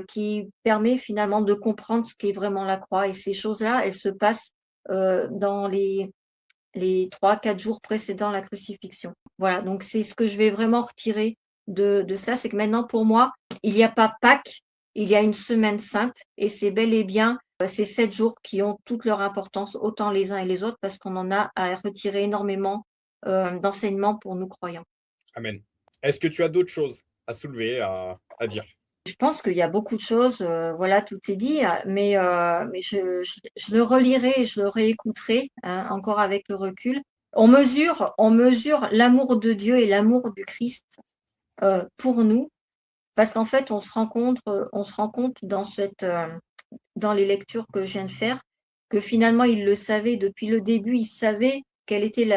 qui permet finalement de comprendre ce qu'est vraiment la croix. Et ces choses-là, elles se passent dans les 3, 4 jours précédant la crucifixion. Voilà, donc c'est ce que je vais vraiment retirer de cela, c'est que maintenant pour moi, il n'y a pas Pâques, il y a une semaine sainte, et c'est bel et bien ces 7 jours qui ont toute leur importance, autant les uns et les autres, parce qu'on en a à retirer énormément d'enseignements pour nous croyants. Amen. Est-ce que tu as d'autres choses à soulever, à dire? Je pense qu'il y a beaucoup de choses, voilà, tout est dit, mais je le relirai et je le réécouterai, hein, encore avec le recul. On mesure l'amour de Dieu et l'amour du Christ pour nous, parce qu'en fait, on se rend compte dans les lectures que je viens de faire, que finalement, il le savait depuis le début, il savait quel était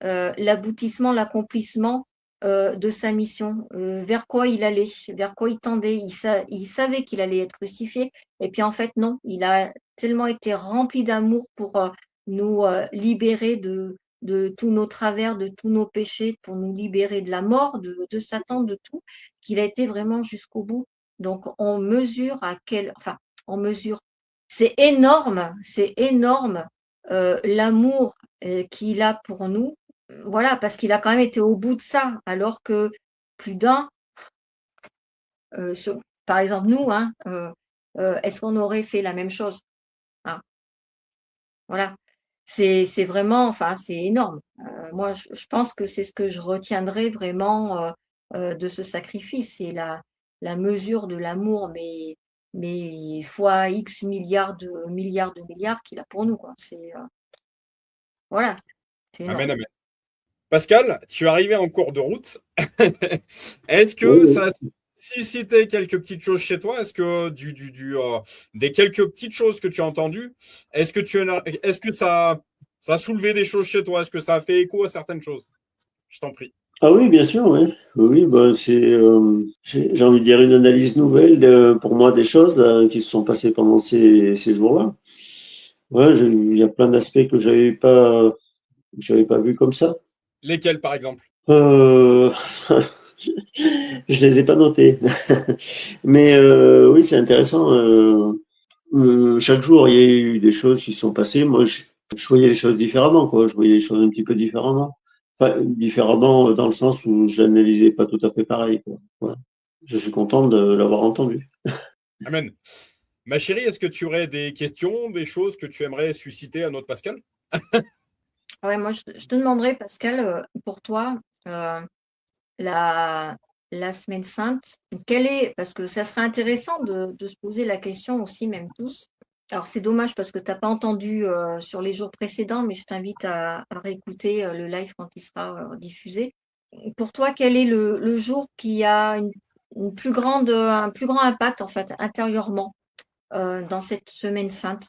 l'aboutissement, l'accomplissement de sa mission, vers quoi il allait, vers quoi il tendait. Il savait qu'il allait être crucifié. Et puis en fait, non, il a tellement été rempli d'amour pour nous libérer de tous nos travers, de tous nos péchés, pour nous libérer de la mort, de Satan, de tout, qu'il a été vraiment jusqu'au bout. Donc on mesure on mesure. C'est énorme l'amour qu'il a pour nous. Voilà, parce qu'il a quand même été au bout de ça, alors que plus d'un, par exemple nous, hein, est-ce qu'on aurait fait la même chose, hein? Voilà, c'est vraiment, enfin, c'est énorme. Moi, je pense que c'est ce que je retiendrai vraiment de ce sacrifice, c'est la mesure de l'amour, mais fois X milliards qu'il a pour nous, quoi. Voilà, c'est énorme. Amen, amen. Pascal, tu es arrivé en cours de route. Est-ce Oui, que oui. ça a suscité quelques petites choses chez toi? Est-ce que des quelques petites choses que tu as entendues, est-ce que ça a soulevé des choses chez toi? Est-ce que ça a fait écho à certaines choses? Je t'en prie. Ah oui, bien sûr, oui. Oui, bah, j'ai envie de dire une analyse nouvelle pour moi des choses qui se sont passées pendant ces jours-là. Ouais, il y a plein d'aspects que j'avais pas vu comme ça. Lesquelles, par exemple? Euh, je les ai pas notés. Mais oui, c'est intéressant. Chaque jour, il y a eu des choses qui sont passées. Moi, je voyais les choses différemment, quoi. Je voyais les choses un petit peu différemment. Enfin, différemment dans le sens où je l'analysais pas tout à fait pareil, quoi. Voilà. Je suis content de l'avoir entendu. Amen. Ma chérie, est-ce que tu aurais des questions, des choses que tu aimerais susciter à notre Pascal? Ouais, moi, je te demanderais, Pascal, pour toi, la, la semaine sainte, parce que ça serait intéressant de se poser la question aussi, même tous. Alors, c'est dommage parce que tu n'as pas entendu sur les jours précédents, mais je t'invite à réécouter le live quand il sera diffusé. Pour toi, quel est le jour qui a un plus grand impact, en fait, intérieurement, dans cette semaine sainte?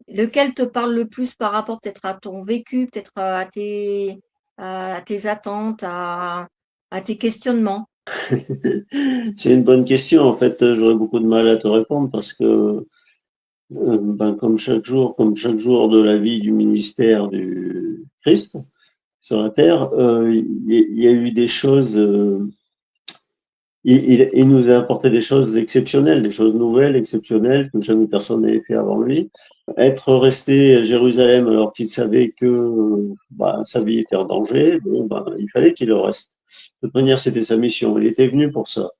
Lequel te parle le plus par rapport peut-être à ton vécu, peut-être à tes attentes, à tes questionnements? C'est une bonne question. En fait, j'aurais beaucoup de mal à te répondre parce que, ben, comme chaque jour de la vie du ministère du Christ sur la terre, il y a eu des choses il nous a apporté des choses exceptionnelles, des choses nouvelles, exceptionnelles, que jamais personne n'avait fait avant lui. Être resté à Jérusalem alors qu'il savait que sa vie était en danger, il fallait qu'il le reste. De toute manière, c'était sa mission. Il était venu pour ça.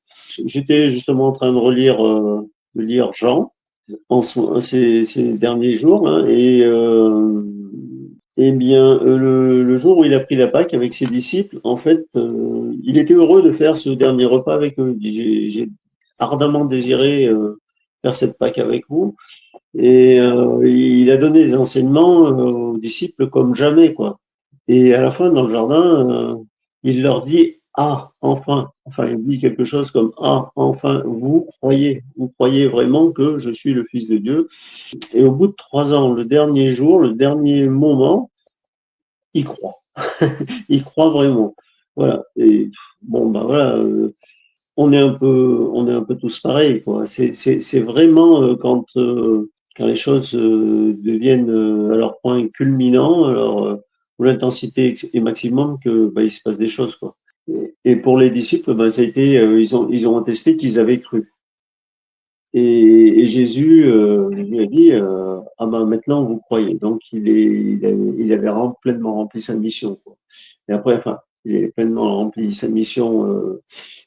J'étais justement en train de lire Jean ces derniers jours, hein, eh bien, le jour où il a pris la Pâque avec ses disciples, en fait, il était heureux de faire ce dernier repas avec eux. Il dit, j'ai ardemment désiré faire cette Pâque avec vous. Et il a donné des enseignements aux disciples comme jamais, quoi. Et à la fin, dans le jardin, il leur dit, ah, enfin, il dit quelque chose comme, ah, enfin, vous croyez vraiment que je suis le Fils de Dieu. Et au bout de 3 ans, le dernier jour, le dernier moment, il croit. Il croit vraiment. Voilà. Et voilà, on est un peu tous pareils, quoi. C'est vraiment quand les choses deviennent à leur point culminant, où l'intensité est maximum, que il se passe des choses, quoi. Et pour les disciples, ça a été, ils ont attesté qu'ils avaient cru. Et Jésus a dit, maintenant vous croyez. Donc il avait pleinement rempli sa mission, quoi. Et après, enfin, il avait pleinement rempli sa mission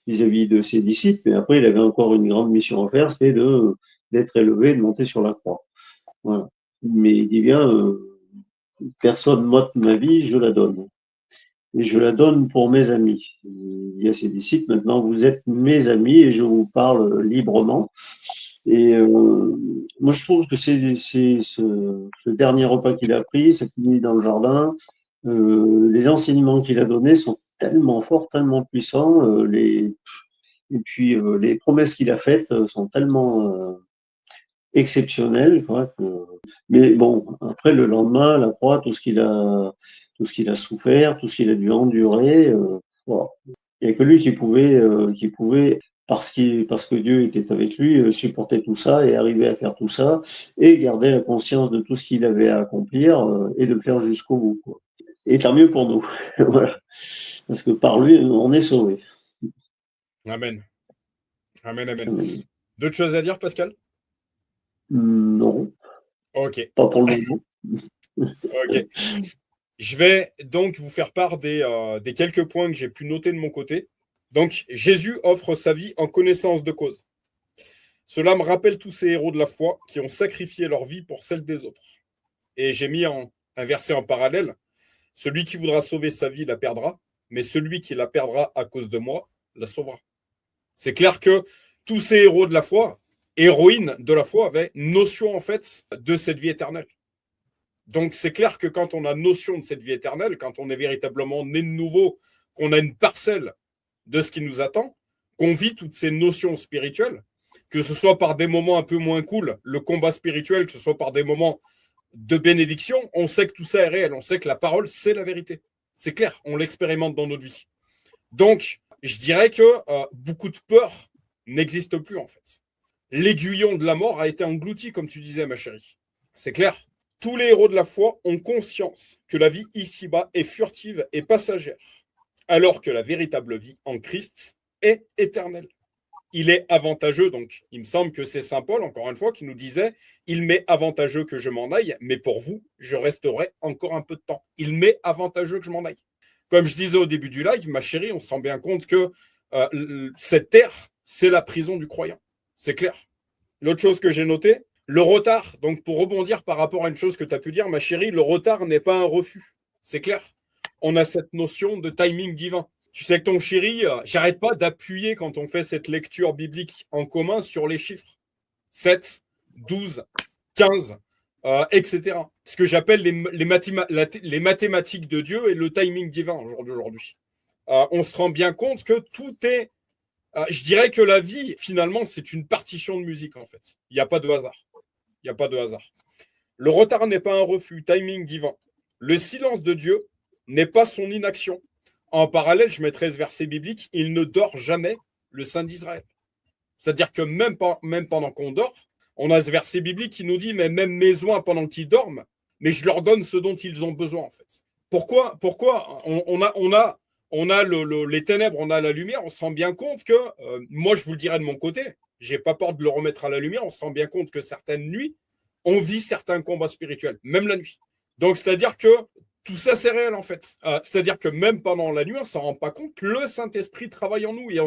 vis-à-vis de ses disciples. Et après, il avait encore une grande mission à faire, c'était d'être élevé, de monter sur la croix. Voilà. Mais il dit bien, personne m'ôte ma vie, je la donne. Et je la donne pour mes amis. Il dit à ses disciples, maintenant vous êtes mes amis et je vous parle librement. Et moi, je trouve que c'est ce dernier repas qu'il a pris, cette nuit dans le jardin, les enseignements qu'il a donnés sont tellement forts, tellement puissants, et puis les promesses qu'il a faites sont tellement exceptionnelles, quoi, mais bon, après le lendemain, la croix, tout ce qu'il a souffert, tout ce qu'il a dû endurer, voilà. Il n'y a que lui qui pouvait parce que Dieu était avec lui, supporter tout ça et arriver à faire tout ça et garder la conscience de tout ce qu'il avait à accomplir et de le faire jusqu'au bout, quoi. Et tant mieux pour nous. Voilà. Parce que par lui, on est sauvés. Amen. Amen, amen. D'autres choses à dire, Pascal? Non. Ok. Pas pour le moment. Ok. Je vais donc vous faire part des quelques points que j'ai pu noter de mon côté. Donc, Jésus offre sa vie en connaissance de cause. Cela me rappelle tous ces héros de la foi qui ont sacrifié leur vie pour celle des autres. Et j'ai mis un verset en parallèle. Celui qui voudra sauver sa vie la perdra, mais celui qui la perdra à cause de moi la sauvera. C'est clair que tous ces héros de la foi, héroïnes de la foi, avaient notion en fait de cette vie éternelle. Donc c'est clair que quand on a notion de cette vie éternelle, quand on est véritablement né de nouveau, qu'on a une parcelle de ce qui nous attend, qu'on vit toutes ces notions spirituelles, que ce soit par des moments un peu moins cool, le combat spirituel, que ce soit par des moments de bénédiction, on sait que tout ça est réel, on sait que la parole, c'est la vérité. C'est clair, on l'expérimente dans notre vie. Donc, je dirais que beaucoup de peur n'existe plus en fait. L'aiguillon de la mort a été englouti, comme tu disais, ma chérie. C'est clair. Tous les héros de la foi ont conscience que la vie ici-bas est furtive et passagère, alors que la véritable vie en Christ est éternelle. Il est avantageux, donc il me semble que c'est Saint Paul, encore une fois, qui nous disait « Il m'est avantageux que je m'en aille, mais pour vous, je resterai encore un peu de temps. Il m'est avantageux que je m'en aille. » Comme je disais au début du live, ma chérie, on se rend bien compte que cette terre, c'est la prison du croyant. C'est clair. L'autre chose que j'ai notée, le retard, donc pour rebondir par rapport à une chose que tu as pu dire, ma chérie, le retard n'est pas un refus. C'est clair. On a cette notion de timing divin. Tu sais que ton chéri, j'arrête pas d'appuyer quand on fait cette lecture biblique en commun sur les chiffres. 7, 12, 15, etc. Ce que j'appelle les mathématiques de Dieu et le timing divin aujourd'hui. On se rend bien compte que tout est... je dirais que la vie, finalement, c'est une partition de musique, en fait. Il n'y a pas de hasard. Il n'y a pas de hasard. Le retard n'est pas un refus, timing divin. Le silence de Dieu n'est pas son inaction. En parallèle, je mettrai ce verset biblique, il ne dort jamais, le Saint d'Israël. C'est-à-dire que même pendant qu'on dort, on a ce verset biblique qui nous dit, mais même mes oins pendant qu'ils dorment, mais je leur donne ce dont ils ont besoin, en fait. Pourquoi on a on a les ténèbres, on a la lumière, on se rend bien compte que, moi je vous le dirai de mon côté, j'ai pas peur de le remettre à la lumière, on se rend bien compte que certaines nuits, on vit certains combats spirituels, même la nuit. Donc c'est-à-dire que tout ça c'est réel en fait. C'est-à-dire que même pendant la nuit, on s'en rend pas compte, le Saint-Esprit travaille en nous et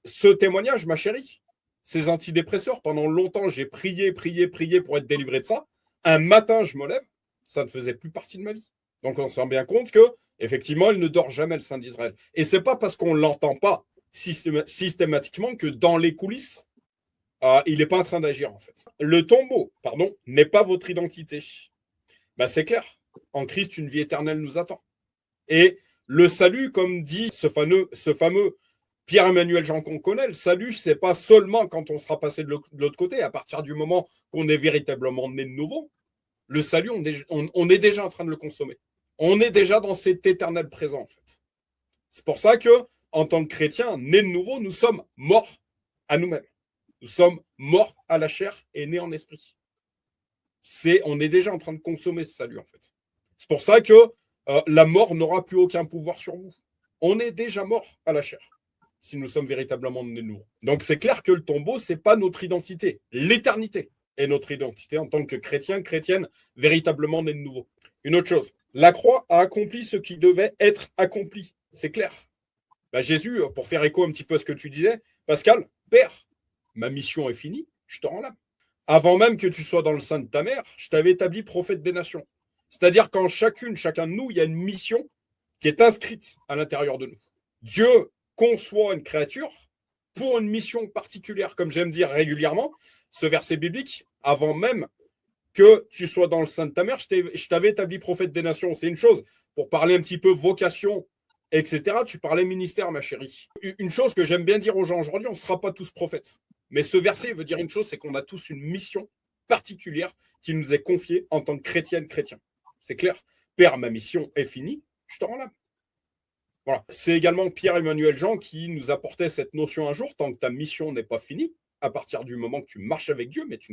ce témoignage, ma chérie, ces antidépresseurs, pendant longtemps j'ai prié pour être délivré de ça. Un matin je me lève, ça ne faisait plus partie de ma vie. Donc on se rend bien compte que effectivement, il ne dort jamais, le Saint d'Israël. Et c'est pas parce qu'on l'entend pas systématiquement que dans les coulisses, il n'est pas en train d'agir, en fait. Le tombeau, pardon, n'est pas votre identité. Ben, c'est clair. En Christ, une vie éternelle nous attend. Et le salut, comme dit ce fameux Pierre-Emmanuel Jean qu'on connaît, le salut, c'est pas seulement quand on sera passé de l'autre côté, à partir du moment qu'on est véritablement né de nouveau. Le salut, on est déjà en train de le consommer. On est déjà dans cet éternel présent, en fait. C'est pour ça que, en tant que chrétiens, nés de nouveau, nous sommes morts à nous-mêmes. Nous sommes morts à la chair et nés en esprit. On est déjà en train de consommer ce salut, en fait. C'est pour ça que la mort n'aura plus aucun pouvoir sur vous. On est déjà mort à la chair, si nous sommes véritablement nés de nouveau. Donc c'est clair que le tombeau, c'est pas notre identité. L'éternité est notre identité en tant que chrétien, chrétienne, véritablement nés de nouveau. Une autre chose, la croix a accompli ce qui devait être accompli. C'est clair. Bah, Jésus, pour faire écho un petit peu à ce que tu disais, Pascal, Père, ma mission est finie, je te rends l'âme. Avant même que tu sois dans le sein de ta mère, je t'avais établi prophète des nations. C'est-à-dire qu'en chacun de nous, il y a une mission qui est inscrite à l'intérieur de nous. Dieu conçoit une créature pour une mission particulière, comme j'aime dire régulièrement, ce verset biblique, avant même que tu sois dans le sein de ta mère, je t'avais établi prophète des nations. C'est une chose, pour parler un petit peu vocation, etc., tu parlais ministère, ma chérie. Une chose que j'aime bien dire aux gens aujourd'hui, on ne sera pas tous prophètes. Mais ce verset veut dire une chose, c'est qu'on a tous une mission particulière qui nous est confiée en tant que chrétienne, chrétien. C'est clair. Père, ma mission est finie, je te rends l'âme. Voilà. C'est également Pierre-Emmanuel Jean qui nous apportait cette notion un jour, tant que ta mission n'est pas finie, à partir du moment que tu marches avec Dieu, mais tu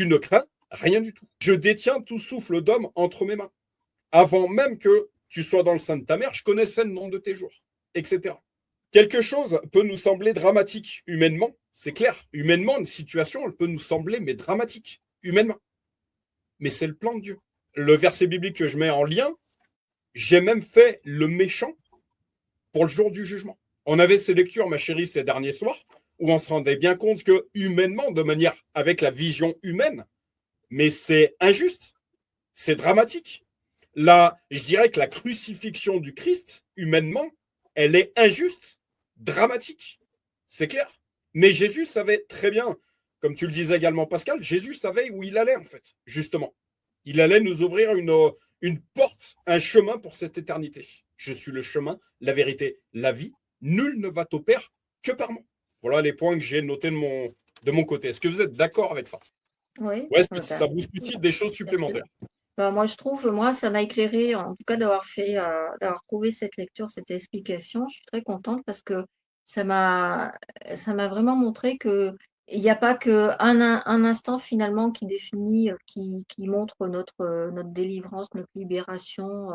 ne crains rien du tout. Je détiens tout souffle d'homme entre mes mains. Avant même que tu sois dans le sein de ta mère, je connaissais le nom de tes jours, etc. Quelque chose peut nous sembler dramatique humainement, c'est clair. Humainement, une situation, elle peut nous sembler, mais dramatique, humainement. Mais c'est le plan de Dieu. Le verset biblique que je mets en lien, j'ai même fait le méchant pour le jour du jugement. On avait ces lectures, ma chérie, ces derniers soirs, où on se rendait bien compte que humainement, de manière avec la vision humaine, mais c'est injuste, c'est dramatique. Là, je dirais que la crucifixion du Christ, humainement, elle est injuste, dramatique. C'est clair. Mais Jésus savait très bien, comme tu le disais également, Pascal, Jésus savait où il allait, en fait, justement. Il allait nous ouvrir une porte, un chemin pour cette éternité. Je suis le chemin, la vérité, la vie. Nul ne va au Père que par moi. Voilà les points que j'ai notés de mon côté. Est-ce que vous êtes d'accord avec ça? Oui, Ouais, est-ce que ça vous suscite des choses supplémentaires? moi, ça m'a éclairé, en tout cas, d'avoir trouvé cette lecture, cette explication. Je suis très contente parce que ça m'a vraiment montré que il n'y a pas qu'un un instant finalement qui définit, qui montre notre délivrance, notre libération,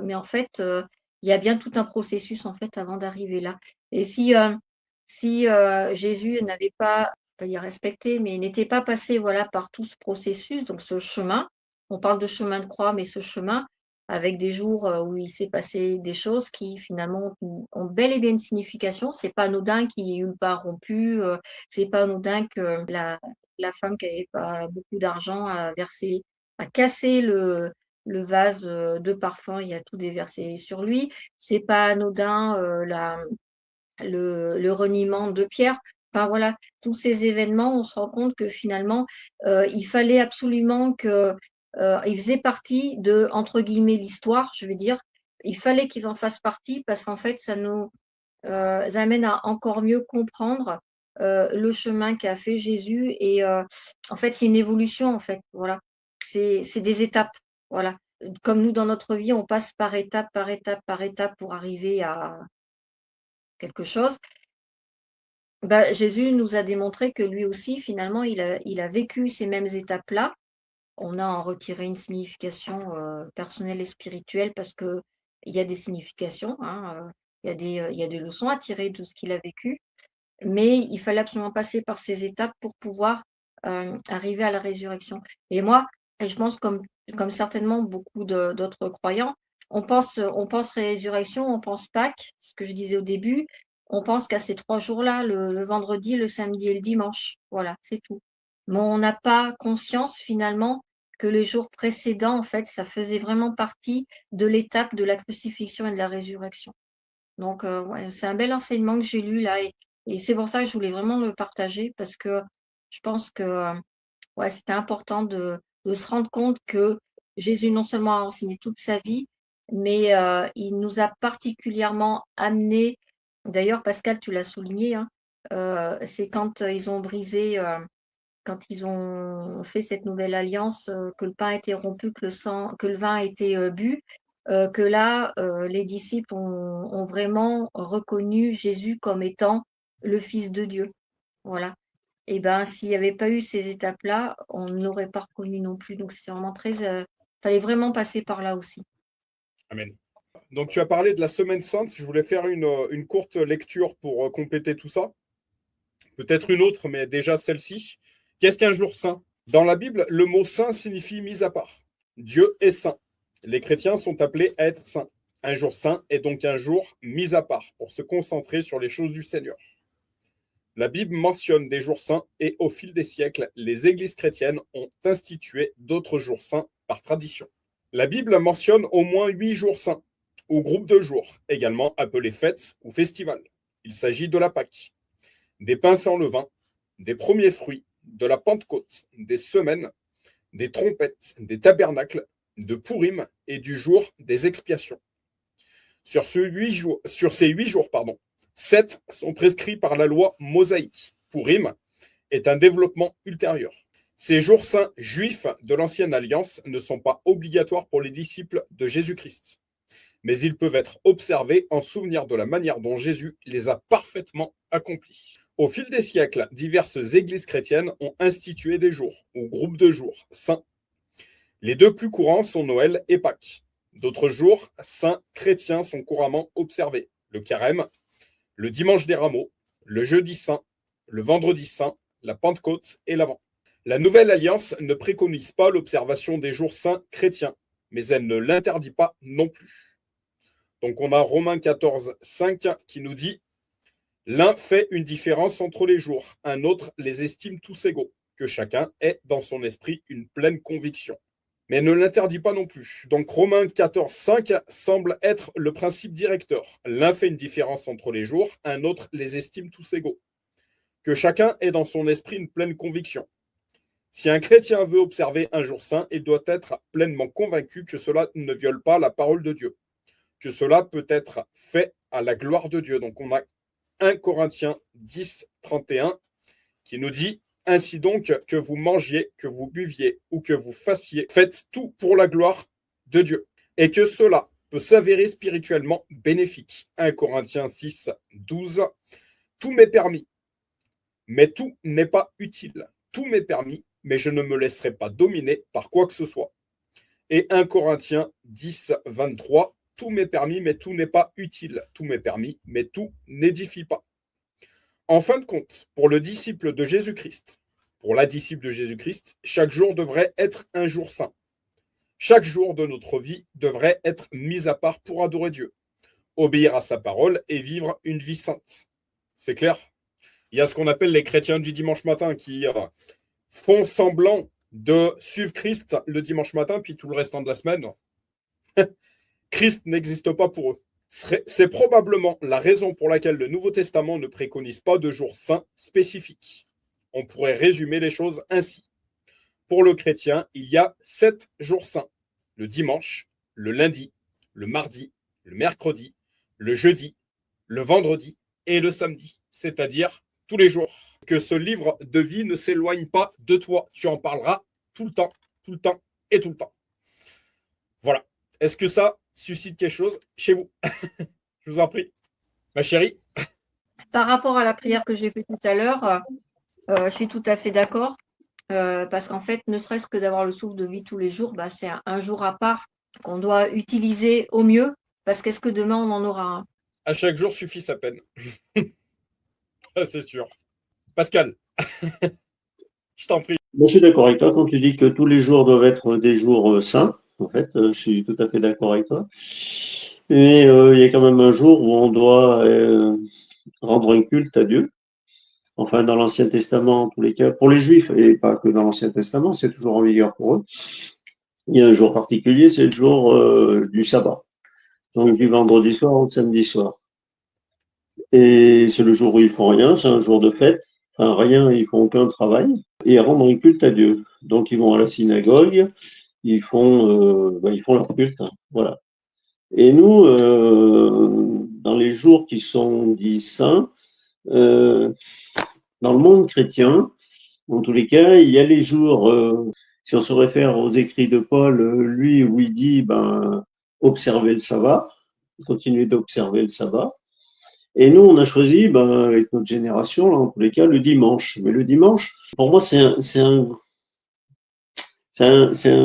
mais en fait, il y a bien tout un processus en fait avant d'arriver là. Et si Jésus n'avait pas dire respecté, mais n'était pas passé voilà par tout ce processus, donc ce chemin, on parle de chemin de croix, mais ce chemin avec des jours, où il s'est passé des choses qui finalement ont bel et bien une signification. C'est pas anodin qu'il y ait eu le pas rompu, c'est pas anodin que la femme qui avait pas beaucoup d'argent a cassé le vase, de parfum, il y a tout déversé sur lui. C'est pas anodin, le reniement de Pierre. Enfin voilà, tous ces événements, on se rend compte que finalement, il fallait absolument que, ils faisaient partie de, entre guillemets, «l'histoire», je vais dire. Il fallait qu'ils en fassent partie parce qu'en fait, ça nous, amène à encore mieux comprendre, le chemin qu'a fait Jésus et en fait, il y a une évolution, en fait, voilà. C'est des étapes, voilà. Comme nous, dans notre vie, on passe par étape, par étape, par étape pour arriver à quelque chose. Bah, Jésus nous a démontré que lui aussi, finalement, il a vécu ces mêmes étapes-là. On a en retiré une signification, personnelle et spirituelle parce que il y a des significations, hein, il y a des leçons à tirer de ce qu'il a vécu, mais il fallait absolument passer par ces étapes pour pouvoir, arriver à la résurrection. Et moi, et je pense comme certainement beaucoup d'autres croyants, on pense résurrection, on pense Pâques, ce que je disais au début, on pense qu'à ces 3 jours-là, le vendredi, le samedi et le dimanche. Voilà, c'est tout. Mais on n'a pas conscience finalement que les jours précédents, en fait, ça faisait vraiment partie de l'étape de la crucifixion et de la résurrection. Donc, ouais, c'est un bel enseignement que j'ai lu là et c'est pour ça que je voulais vraiment le partager parce que je pense que, ouais, c'était important de se rendre compte que Jésus non seulement a enseigné toute sa vie, mais, il nous a particulièrement amenés d'ailleurs Pascal, tu l'as souligné, hein, c'est quand, ils ont brisé, quand ils ont fait cette nouvelle alliance, que le pain a été rompu, que le vin a été, bu, que là, les disciples ont vraiment reconnu Jésus comme étant le Fils de Dieu. Voilà. Et ben, s'il n'y avait pas eu ces étapes-là, on ne l'aurait pas reconnu non plus. Donc c'est vraiment fallait vraiment passer par là aussi. Amen. Donc, tu as parlé de la Semaine Sainte. Je voulais faire une courte lecture pour compléter tout ça. Peut-être une autre, mais déjà celle-ci. Qu'est-ce qu'un jour saint? Dans la Bible, le mot saint signifie mis à part. Dieu est saint. Les chrétiens sont appelés à être saints. Un jour saint est donc un jour mis à part pour se concentrer sur les choses du Seigneur. La Bible mentionne des jours saints et au fil des siècles, les églises chrétiennes ont institué d'autres jours saints par tradition. La Bible mentionne au moins 8 jours saints, ou groupes de jours, également appelés fêtes ou festivals. Il s'agit de la Pâque, des pains sans levain, des premiers fruits, de la Pentecôte, des semaines, des trompettes, des tabernacles, de Pourim et du jour des expiations. Sur ces 8 jours, 7 sont prescrits par la loi mosaïque. Pourim est un développement ultérieur. Ces jours saints juifs de l'Ancienne Alliance ne sont pas obligatoires pour les disciples de Jésus-Christ, mais ils peuvent être observés en souvenir de la manière dont Jésus les a parfaitement accomplis. Au fil des siècles, diverses églises chrétiennes ont institué des jours, ou groupes de jours, saints. Les deux plus courants sont Noël et Pâques. D'autres jours saints chrétiens sont couramment observés. Le carême, le dimanche des rameaux, le jeudi saint, le vendredi saint, la Pentecôte et l'Avent. La Nouvelle Alliance ne préconise pas l'observation des jours saints chrétiens, mais elle ne l'interdit pas non plus. Donc on a Romains 14, 5 qui nous dit « L'un fait une différence entre les jours, un autre les estime tous égaux, que chacun ait dans son esprit une pleine conviction. » Mais ne l'interdit pas non plus. Donc Romains 14, 5 semble être le principe directeur. L'un fait une différence entre les jours, un autre les estime tous égaux. Que chacun ait dans son esprit une pleine conviction. Si un chrétien veut observer un jour saint, il doit être pleinement convaincu que cela ne viole pas la parole de Dieu, que cela peut être fait à la gloire de Dieu. Donc on a 1 Corinthiens 10, 31 qui nous dit « Ainsi donc, que vous mangiez, que vous buviez ou que vous fassiez, faites tout pour la gloire de Dieu. Et que cela peut s'avérer spirituellement bénéfique. » 1 Corinthiens 6, 12 « Tout m'est permis, mais tout n'est pas utile. Tout m'est permis, mais je ne me laisserai pas dominer par quoi que ce soit. » Et 1 Corinthiens 10, 23 « Tout m'est permis, mais tout n'est pas utile. Tout m'est permis, mais tout n'édifie pas. » En fin de compte, pour le disciple de Jésus-Christ, pour la disciple de Jésus-Christ, chaque jour devrait être un jour saint. Chaque jour de notre vie devrait être mis à part pour adorer Dieu, obéir à sa parole et vivre une vie sainte. C'est clair? Il y a ce qu'on appelle les chrétiens du dimanche matin qui font semblant de suivre Christ le dimanche matin, puis tout le restant de la semaine, Christ n'existe pas pour eux. C'est probablement la raison pour laquelle le Nouveau Testament ne préconise pas de jours saints spécifiques. On pourrait résumer les choses ainsi. Pour le chrétien, il y a 7 jours saints. Le dimanche, le lundi, le mardi, le mercredi, le jeudi, le vendredi et le samedi. C'est-à-dire tous les jours. Que ce livre de vie ne s'éloigne pas de toi. Tu en parleras tout le temps et tout le temps. Voilà. Est-ce que ça suscite quelque chose chez vous? Je vous en prie. Ma chérie. Par rapport à la prière que j'ai faite tout à l'heure, je suis tout à fait d'accord. Parce qu'en fait, ne serait-ce que d'avoir le souffle de vie tous les jours, c'est un jour à part qu'on doit utiliser au mieux Parce qu'est-ce que demain on en aura un? À chaque jour suffit sa peine. Ça, c'est sûr. Pascal, je t'en prie. Moi, je suis d'accord avec toi quand tu dis que tous les jours doivent être des jours saints. En fait, je suis tout à fait d'accord avec toi. Et il y a quand même un jour où on doit rendre un culte à Dieu. Enfin, dans l'Ancien Testament, en tous les cas, pour les Juifs, et pas que dans l'Ancien Testament, c'est toujours en vigueur pour eux. Il y a un jour particulier, c'est le jour du sabbat. Tout à Donc, du fait. vendredi soir au samedi soir. Et c'est le jour où ils font rien, c'est un jour de fête. Enfin, rien, ils font aucun travail. Et rendre un culte à Dieu. Donc, ils vont à la synagogue, ils font leur culte. Hein, voilà. Et nous, dans les jours qui sont dits saints, euh, dans le monde chrétien, en tous les cas, il y a les jours, si on se réfère aux écrits de Paul, lui, où il dit, observez le sabbat, continuez d'observer le sabbat. Et nous, on a choisi, avec notre génération, là, en tous les cas, le dimanche. Mais le dimanche, pour moi, c'est un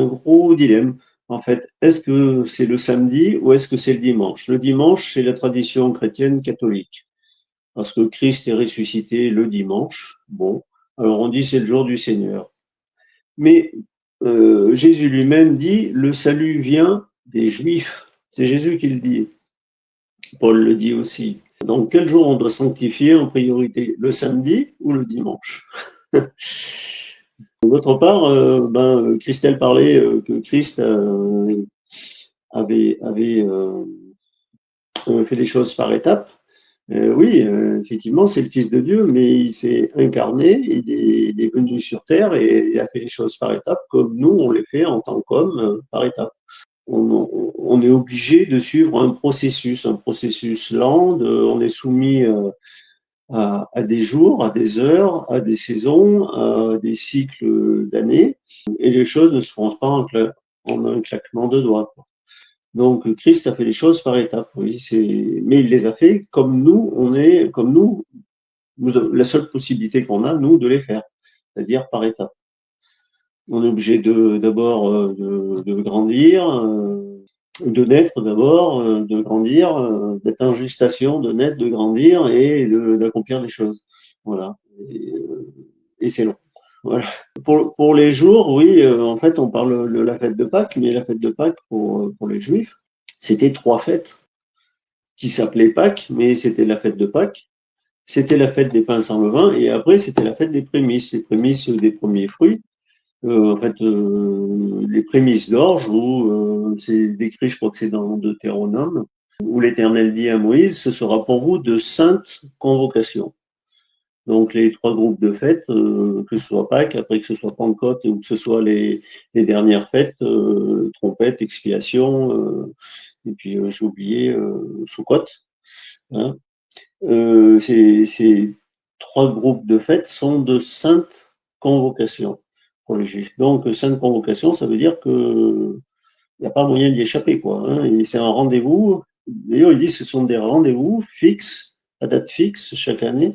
gros dilemme. En fait, est-ce que c'est le samedi ou est-ce que c'est le dimanche? Le dimanche, c'est la tradition chrétienne catholique. Parce que Christ est ressuscité le dimanche. Bon, alors on dit c'est le jour du Seigneur. Mais Jésus lui-même dit, le salut vient des Juifs. C'est Jésus qui le dit. Paul le dit aussi. Donc quel jour on doit sanctifier en priorité? Le samedi ou le dimanche? D'autre part, Christelle parlait que Christ avait fait les choses par étapes. Oui, effectivement, c'est le Fils de Dieu, mais il s'est incarné, il est venu sur terre et il a fait les choses par étapes, comme nous, on les fait en tant qu'hommes, par étapes. On est obligé de suivre un processus lent, on est soumis à des jours, à des heures, à des saisons, à des cycles d'années, et les choses ne se font pas en un claquement de doigts. Donc Christ a fait les choses par étapes, oui, mais il les a fait comme la seule possibilité qu'on a, nous, de les faire, c'est-à-dire par étapes. On est obligé d'abord de grandir, de naître d'abord, de grandir, d'être en gestation, de naître, de grandir et d'accomplir des choses. Voilà. Et c'est long. Voilà. Pour les jours, oui, en fait, on parle de la fête de Pâques, mais la fête de Pâques pour les Juifs, c'était 3 fêtes qui s'appelaient Pâques, mais c'était la fête de Pâques, c'était la fête des pains sans levain, et après, c'était la fête des prémices, les prémices des premiers fruits. Les prémices d'orge, où c'est décrit, je crois que c'est dans Deutéronome, où l'Éternel dit à Moïse, ce sera pour vous de saintes convocations. Donc les 3 groupes de fêtes, que ce soit Pâques, après que ce soit Pentecôte, ou que ce soit les dernières fêtes, trompette, expiation, et puis j'ai oublié Soukhot. Hein. Ces 3 groupes de fêtes sont de saintes convocations pour les Juifs. Donc sainte convocation, ça veut dire que il n'y a pas moyen d'y échapper, quoi. Hein. Et c'est un rendez-vous. D'ailleurs, il dit que ce sont des rendez-vous fixes, à date fixe chaque année.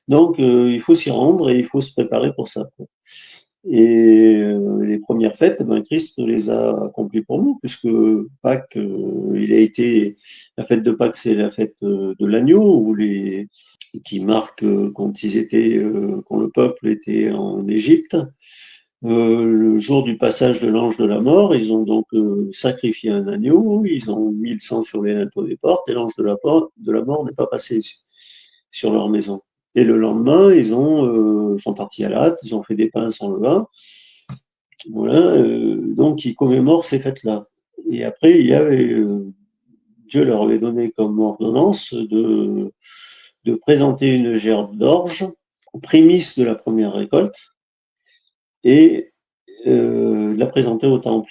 Donc, il faut s'y rendre et il faut se préparer pour ça, quoi. Et les premières fêtes, Christ les a accomplies pour nous, puisque Pâques, la fête de Pâques, c'est la fête de l'agneau, qui marque quand le peuple était en Égypte. Le jour du passage de l'ange de la mort, ils ont donc sacrifié un agneau, ils ont mis le sang sur les linteaux des portes, et l'ange de la mort n'est pas passé sur leur maison. Et le lendemain, ils sont partis à la hâte, ils ont fait des pains sans levain. Voilà, donc ils commémorent ces fêtes-là. Et après, Dieu leur avait donné comme ordonnance de présenter une gerbe d'orge, prémisse de la première récolte, et la présenter au temple.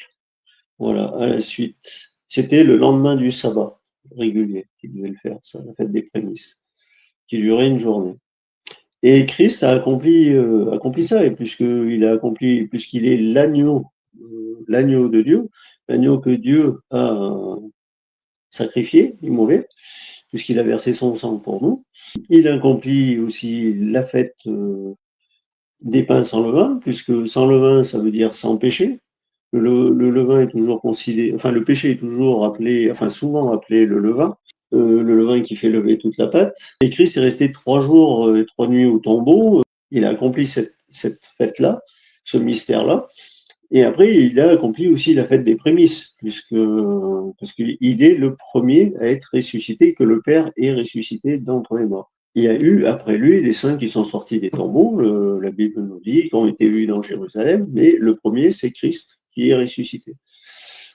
Voilà, à la suite. C'était le lendemain du sabbat régulier qu'ils devaient le faire, ça, la fête des prémices, qui durait une journée. Et Christ a accompli ça, et puisqu'il est l'agneau de Dieu, l'agneau que Dieu a sacrifié, immolé, puisqu'il a versé son sang pour nous. Il accomplit aussi la fête des pains sans levain, puisque sans levain, ça veut dire sans péché. Le levain est toujours considéré, enfin le péché est toujours appelé, enfin souvent appelé le levain qui fait lever toute la pâte. Et Christ est resté 3 jours et 3 nuits au tombeau. Il a accompli cette fête-là, ce mystère-là. Et après, il a accompli aussi la fête des prémices, parce qu'il est le premier à être ressuscité, que le Père est ressuscité d'entre les morts. Il y a eu, après lui, des saints qui sont sortis des tombeaux, la Bible nous dit, qui ont été vus dans Jérusalem, mais le premier, c'est Christ qui est ressuscité.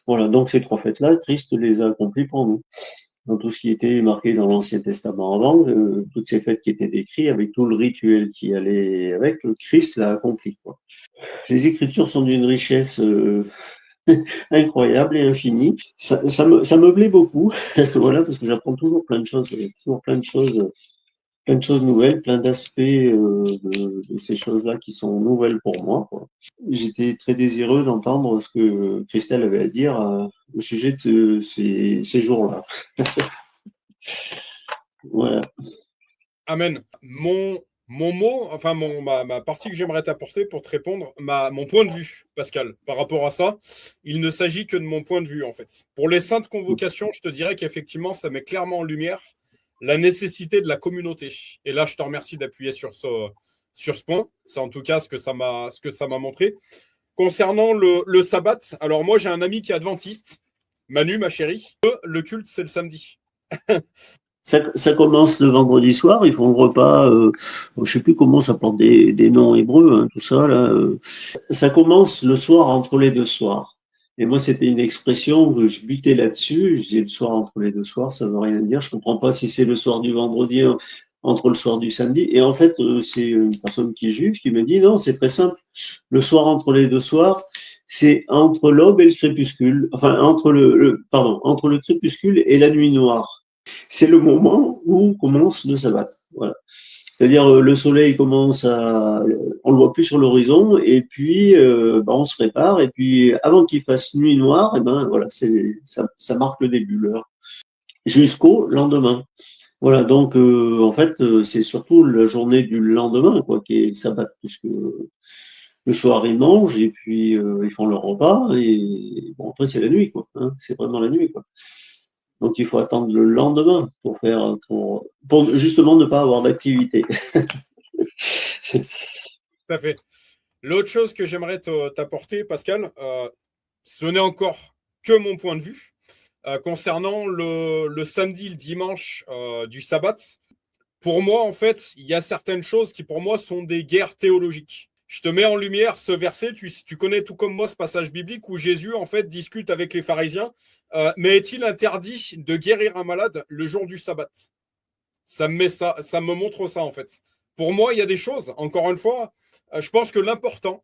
Voilà, donc ces 3 fêtes-là, Christ les a accomplies pour nous. Dans tout ce qui était marqué dans l'Ancien Testament avant, toutes ces fêtes qui étaient décrites, avec tout le rituel qui allait avec, Christ l'a accompli, quoi. Les Écritures sont d'une richesse incroyable et infinie. Ça me plaît beaucoup, voilà, parce que j'apprends toujours plein de choses, il y a toujours plein de choses nouvelles, plein d'aspects de ces choses-là qui sont nouvelles pour moi, quoi. J'étais très désireux d'entendre ce que Christelle avait à dire au sujet de ces jours-là. Voilà. Amen. Mon mot, enfin ma partie que j'aimerais t'apporter pour te répondre, mon point de vue, Pascal, par rapport à ça, il ne s'agit que de mon point de vue, en fait. Pour les saintes convocations, je te dirais qu'effectivement, ça met clairement en lumière la nécessité de la communauté. Et là, je te remercie d'appuyer sur ce point. C'est en tout cas ce que ça m'a montré. Concernant le sabbat, alors moi, j'ai un ami qui est adventiste, Manu, ma chérie. Le culte, c'est le samedi. Ça commence le vendredi soir, ils font le repas, je sais plus comment ça porte des noms hébreux, hein, tout ça là. Ça commence le soir entre les 2 soirs. Et moi, c'était une expression que je butais là-dessus. Je disais le soir entre les 2 soirs, ça veut rien dire. Je comprends pas si c'est le soir du vendredi entre le soir du samedi. Et en fait, c'est une personne qui est juive qui me dit non, c'est très simple. Le soir entre les 2 soirs, c'est entre l'aube et le crépuscule. Enfin, entre le crépuscule et la nuit noire. C'est le moment où commence le sabbat. Voilà. C'est-à-dire le soleil commence on le voit plus sur l'horizon et puis on se prépare et puis avant qu'il fasse nuit noire, et ben voilà, ça marque le début l'heure jusqu'au lendemain. Voilà, donc en fait c'est surtout la journée du lendemain quoi qui est le sabbat puisque le soir ils mangent et puis ils font leur repas et bon après c'est la nuit quoi, hein, c'est vraiment la nuit quoi. Donc il faut attendre le lendemain pour justement ne pas avoir d'activité. Tout à fait. L'autre chose que j'aimerais t'apporter, Pascal, ce n'est encore que mon point de vue, concernant le samedi, le dimanche du sabbat. Pour moi, en fait, il y a certaines choses qui, pour moi, sont des guerres théologiques. Je te mets en lumière ce verset, tu connais tout comme moi ce passage biblique où Jésus, en fait, discute avec les pharisiens. Mais est-il interdit de guérir un malade le jour du sabbat? Ça me montre ça, en fait. Pour moi, il y a des choses, encore une fois, je pense que l'important,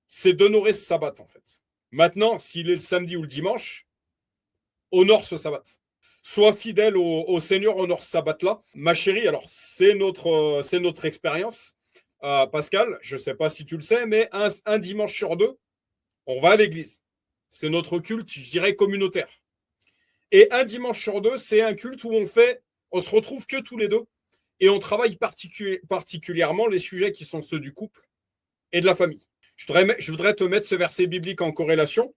c'est d'honorer ce sabbat, en fait. Maintenant, s'il est le samedi ou le dimanche, honore ce sabbat. Sois fidèle au Seigneur, honore ce sabbat-là. Ma chérie, alors, c'est notre expérience. Pascal, je ne sais pas si tu le sais, mais un dimanche sur 2, on va à l'église. C'est notre culte, je dirais, communautaire. Et un dimanche sur 2, c'est un culte où on se retrouve que tous les deux et on travaille particulièrement les sujets qui sont ceux du couple et de la famille. Je voudrais te mettre ce verset biblique en corrélation.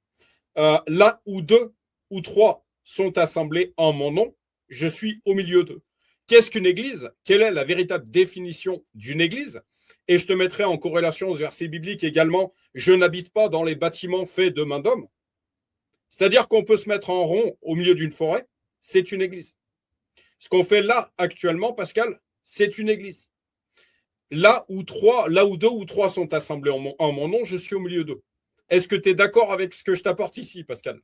Là où 2 ou 3 sont assemblés en mon nom, je suis au milieu d'eux. Qu'est-ce qu'une église? Quelle est la véritable définition d'une église? Et je te mettrai en corrélation ce verset biblique également. Je n'habite pas dans les bâtiments faits de main d'homme. C'est-à-dire qu'on peut se mettre en rond au milieu d'une forêt, c'est une église. Ce qu'on fait là actuellement, Pascal, c'est une église. Là où 2 ou 3 sont assemblés en mon nom, je suis au milieu d'eux. Est-ce que tu es d'accord avec ce que je t'apporte ici, Pascal?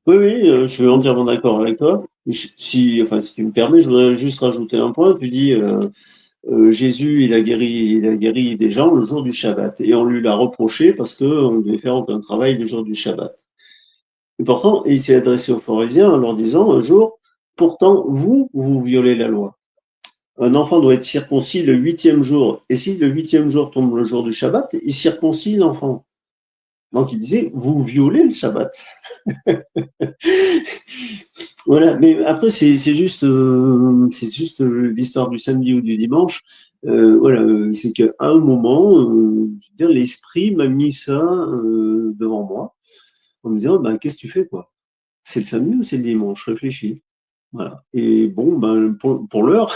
Oui, je suis entièrement d'accord avec toi. Si tu me permets, je voudrais juste rajouter un point. Tu dis Jésus, il a guéri des gens le jour du Shabbat et on lui l'a reproché parce qu'on ne devait faire aucun travail le jour du Shabbat. Et pourtant, il s'est adressé aux pharisiens en leur disant un jour, pourtant, vous violez la loi. Un enfant doit être circoncis le 8e jour. Et si le 8e jour tombe le jour du Shabbat, il circoncis l'enfant. Donc il disait, vous violez le Shabbat. Voilà, mais après c'est juste l'histoire du samedi ou du dimanche. Voilà, c'est qu'à un moment, l'esprit m'a mis ça devant moi. en me disant, qu'est-ce que tu fais, quoi? C'est le samedi ou c'est le dimanche? Réfléchis. Voilà. Et bon, pour l'heure,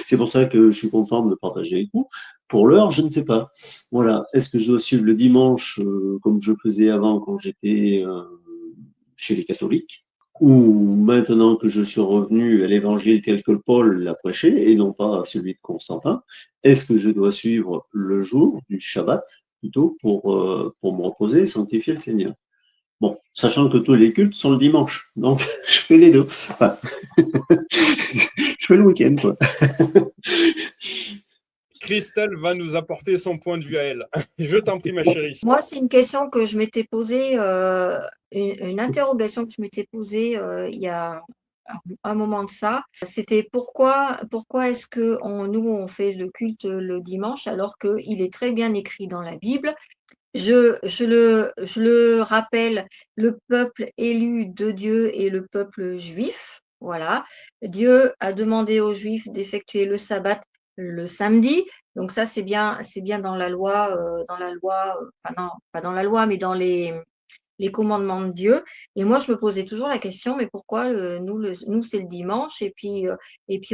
c'est pour ça que je suis content de le partager avec vous. Pour l'heure, je ne sais pas. Voilà. Est-ce que je dois suivre le dimanche comme je faisais avant quand j'étais chez les catholiques, ou maintenant que je suis revenu à l'évangile tel que Paul l'a prêché et non pas celui de Constantin, est-ce que je dois suivre le jour du Shabbat plutôt pour me reposer et sanctifier le Seigneur? Bon, sachant que tous les cultes sont le dimanche, donc je fais les deux. Enfin, je fais le week-end, quoi. Christelle va nous apporter son point de vue à elle. Je t'en prie, ma chérie. Moi, c'est une question que je m'étais posée, une interrogation que je m'étais posée il y a un moment de ça. C'était pourquoi est-ce que nous, on fait le culte le dimanche alors qu'il est très bien écrit dans la Bible. Je le rappelle, le peuple élu de Dieu est le peuple juif. Voilà. Dieu a demandé aux Juifs d'effectuer le sabbat le samedi. Donc ça, c'est bien dans la loi, enfin non, pas dans la loi, mais dans les commandements de Dieu. Et moi, je me posais toujours la question, mais pourquoi nous, c'est le dimanche et puis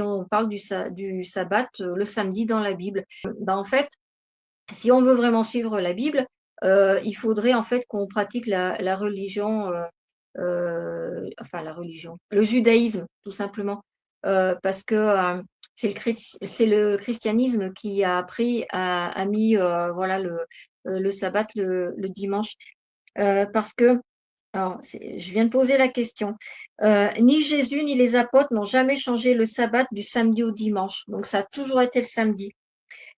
on parle du sabbat le samedi dans la Bible. En fait, si on veut vraiment suivre la Bible, il faudrait en fait qu'on pratique la religion, enfin la religion, le judaïsme tout simplement, parce que c'est le christianisme qui a mis voilà le sabbat le dimanche, parce que alors je viens de poser la question. Ni Jésus ni les apôtres n'ont jamais changé le sabbat du samedi au dimanche, donc ça a toujours été le samedi.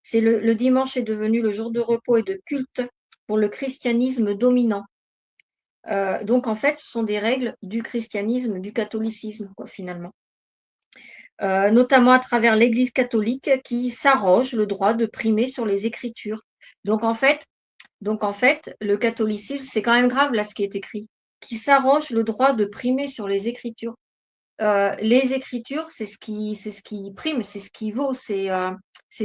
C'est le dimanche est devenu le jour de repos et de culte pour le christianisme dominant. Donc en fait, ce sont des règles du christianisme, du catholicisme, quoi, finalement. Notamment à travers l'Église catholique qui s'arroge le droit de primer sur les Écritures. Donc en fait, le catholicisme, c'est quand même grave là ce qui est écrit, qui s'arroge le droit de primer sur les Écritures. Les Écritures, c'est ce qui prime, c'est ce qui vaut, c'est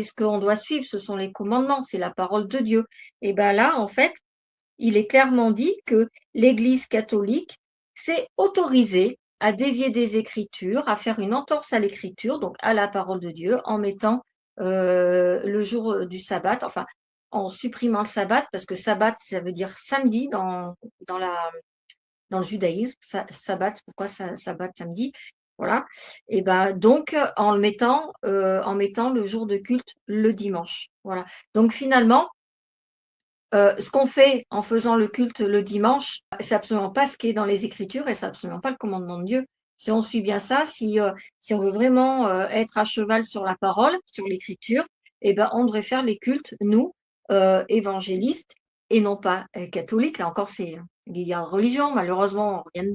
ce qu'on doit suivre, ce sont les commandements, c'est la parole de Dieu. Et bien là, en fait, il est clairement dit que l'Église catholique s'est autorisée à dévier des Écritures, à faire une entorse à l'Écriture, donc à la parole de Dieu, en mettant le jour du sabbat, enfin en supprimant le sabbat, parce que sabbat, ça veut dire samedi dans le judaïsme, sabbat, pourquoi sabbat samedi, voilà. Et donc en mettant le jour de culte le dimanche, voilà. Donc finalement, ce qu'on fait en faisant le culte le dimanche, c'est absolument pas ce qui est dans les Écritures et c'est absolument pas le commandement de Dieu. Si on suit bien ça, si on veut vraiment être à cheval sur la parole, sur l'Écriture, on devrait faire les cultes, nous, évangélistes, et non pas catholiques. Là encore, c'est il y a religion, malheureusement, rien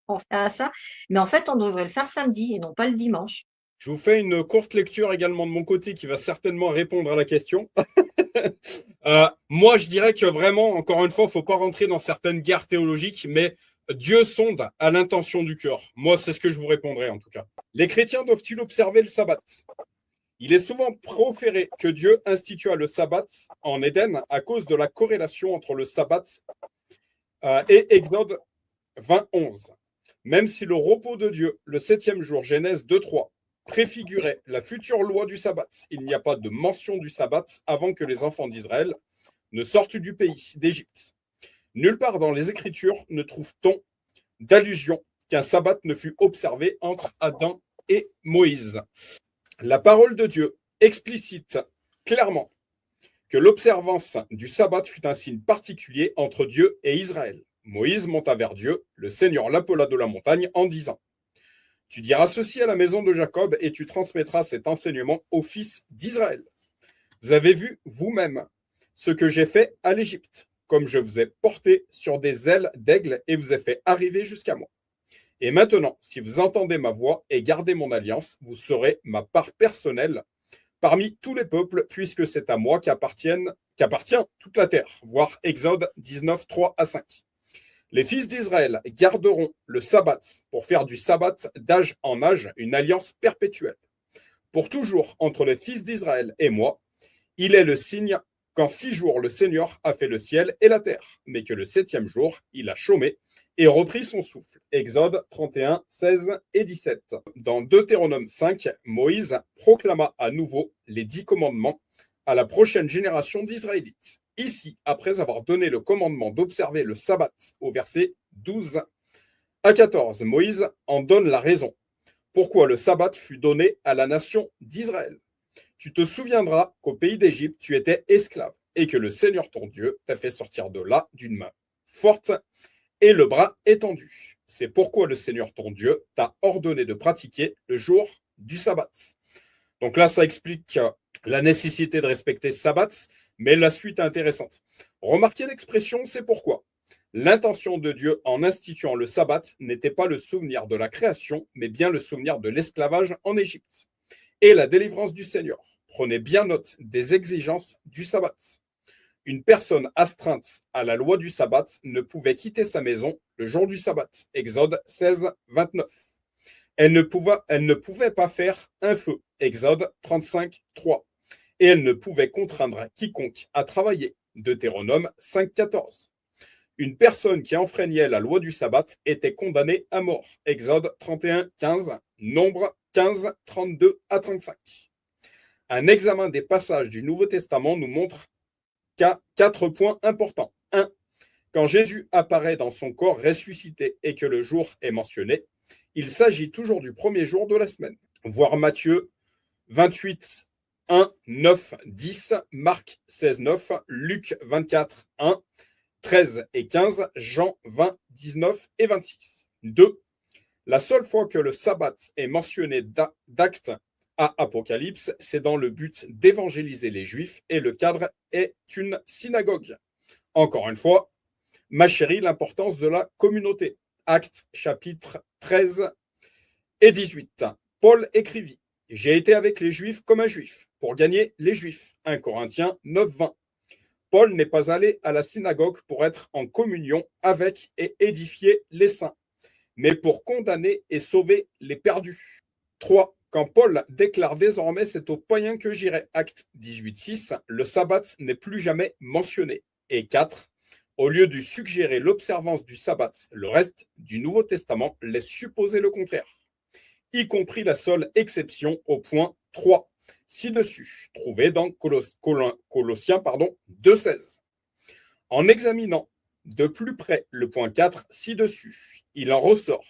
en fait à ça. Mais en fait, on devrait le faire samedi et non pas le dimanche. Je vous fais une courte lecture également de mon côté qui va certainement répondre à la question. Moi, je dirais que vraiment, encore une fois, il ne faut pas rentrer dans certaines guerres théologiques, mais Dieu sonde à l'intention du cœur. Moi, c'est ce que je vous répondrai en tout cas. Les chrétiens doivent-ils observer le sabbat? Il est souvent proféré que Dieu institua le sabbat en Éden à cause de la corrélation entre le sabbat et Exode 20:11. Même si le repos de Dieu, le 7e jour, Genèse 2:3, préfigurait la future loi du sabbat, il n'y a pas de mention du sabbat avant que les enfants d'Israël ne sortent du pays d'Égypte. Nulle part dans les Écritures ne trouve-t-on d'allusion qu'un sabbat ne fut observé entre Adam et Moïse. La parole de Dieu explicite clairement que l'observance du sabbat fut un signe particulier entre Dieu et Israël. Moïse monta vers Dieu, le Seigneur l'appela de la montagne en disant : tu diras ceci à la maison de Jacob et tu transmettras cet enseignement aux fils d'Israël. Vous avez vu vous-même ce que j'ai fait à l'Égypte, comme je vous ai porté sur des ailes d'aigle et vous ai fait arriver jusqu'à moi. Et maintenant, si vous entendez ma voix et gardez mon alliance, vous serez ma part personnelle parmi tous les peuples, puisque c'est à moi qu'appartient toute la terre. Voir Exode 19, 3-5. Les fils d'Israël garderont le sabbat pour faire du sabbat d'âge en âge une alliance perpétuelle. Pour toujours entre les fils d'Israël et moi, il est le signe Qu'en 6 jours, le Seigneur a fait le ciel et la terre, mais que le 7e jour, il a chômé et repris son souffle. Exode 31, 16 et 17. Dans Deutéronome 5, Moïse proclama à nouveau les 10 commandements à la prochaine génération d'Israélites. Ici, après avoir donné le commandement d'observer le sabbat au verset 12 à 14, Moïse en donne la raison. Pourquoi le sabbat fut donné à la nation d'Israël. Tu te souviendras qu'au pays d'Égypte, tu étais esclave et que le Seigneur ton Dieu t'a fait sortir de là d'une main forte et le bras étendu. C'est pourquoi le Seigneur ton Dieu t'a ordonné de pratiquer le jour du sabbat. Donc là, ça explique la nécessité de respecter ce sabbat, mais la suite est intéressante. Remarquez l'expression, c'est pourquoi. L'intention de Dieu en instituant le sabbat n'était pas le souvenir de la création, mais bien le souvenir de l'esclavage en Égypte et la délivrance du Seigneur. Prenez bien note des exigences du sabbat. Une personne astreinte à la loi du sabbat ne pouvait quitter sa maison le jour du sabbat. Exode 16, 29. Elle ne pouvait pas faire un feu. Exode 35, 3. Et elle ne pouvait contraindre quiconque à travailler. Deutéronome 5, 14. Une personne qui enfreignait la loi du sabbat était condamnée à mort. Exode 31, 15. Nombre 15, 32 à 35. Un examen des passages du Nouveau Testament nous montre 4 points importants. 1. Quand Jésus apparaît dans son corps ressuscité et que le jour est mentionné, il s'agit toujours du premier jour de la semaine. Voir Matthieu 28, 1, 9, 10, Marc 16, 9, Luc 24, 1, 13 et 15, Jean 20, 19 et 26. 2. La seule fois que le sabbat est mentionné d'Actes à Apocalypse, c'est dans le but d'évangéliser les Juifs et le cadre est une synagogue. Encore une fois, ma chérie, l'importance de la communauté. Actes chapitre 13 et 18. Paul écrivit « J'ai été avec les Juifs comme un Juif pour gagner les Juifs. » 1 Corinthiens 9, 20. Paul n'est pas allé à la synagogue pour être en communion avec et édifier les saints, mais pour condamner et sauver les perdus. 3. Quand Paul déclare désormais « c'est aux païens que j'irai » Actes 18, 6, le sabbat n'est plus jamais mentionné. Et 4. Au lieu de suggérer l'observance du sabbat, le reste du Nouveau Testament laisse supposer le contraire, y compris la seule exception au point 3, ci-dessus, trouvé dans Colossiens 2,16. En examinant de plus près le point 4 ci-dessus, il en ressort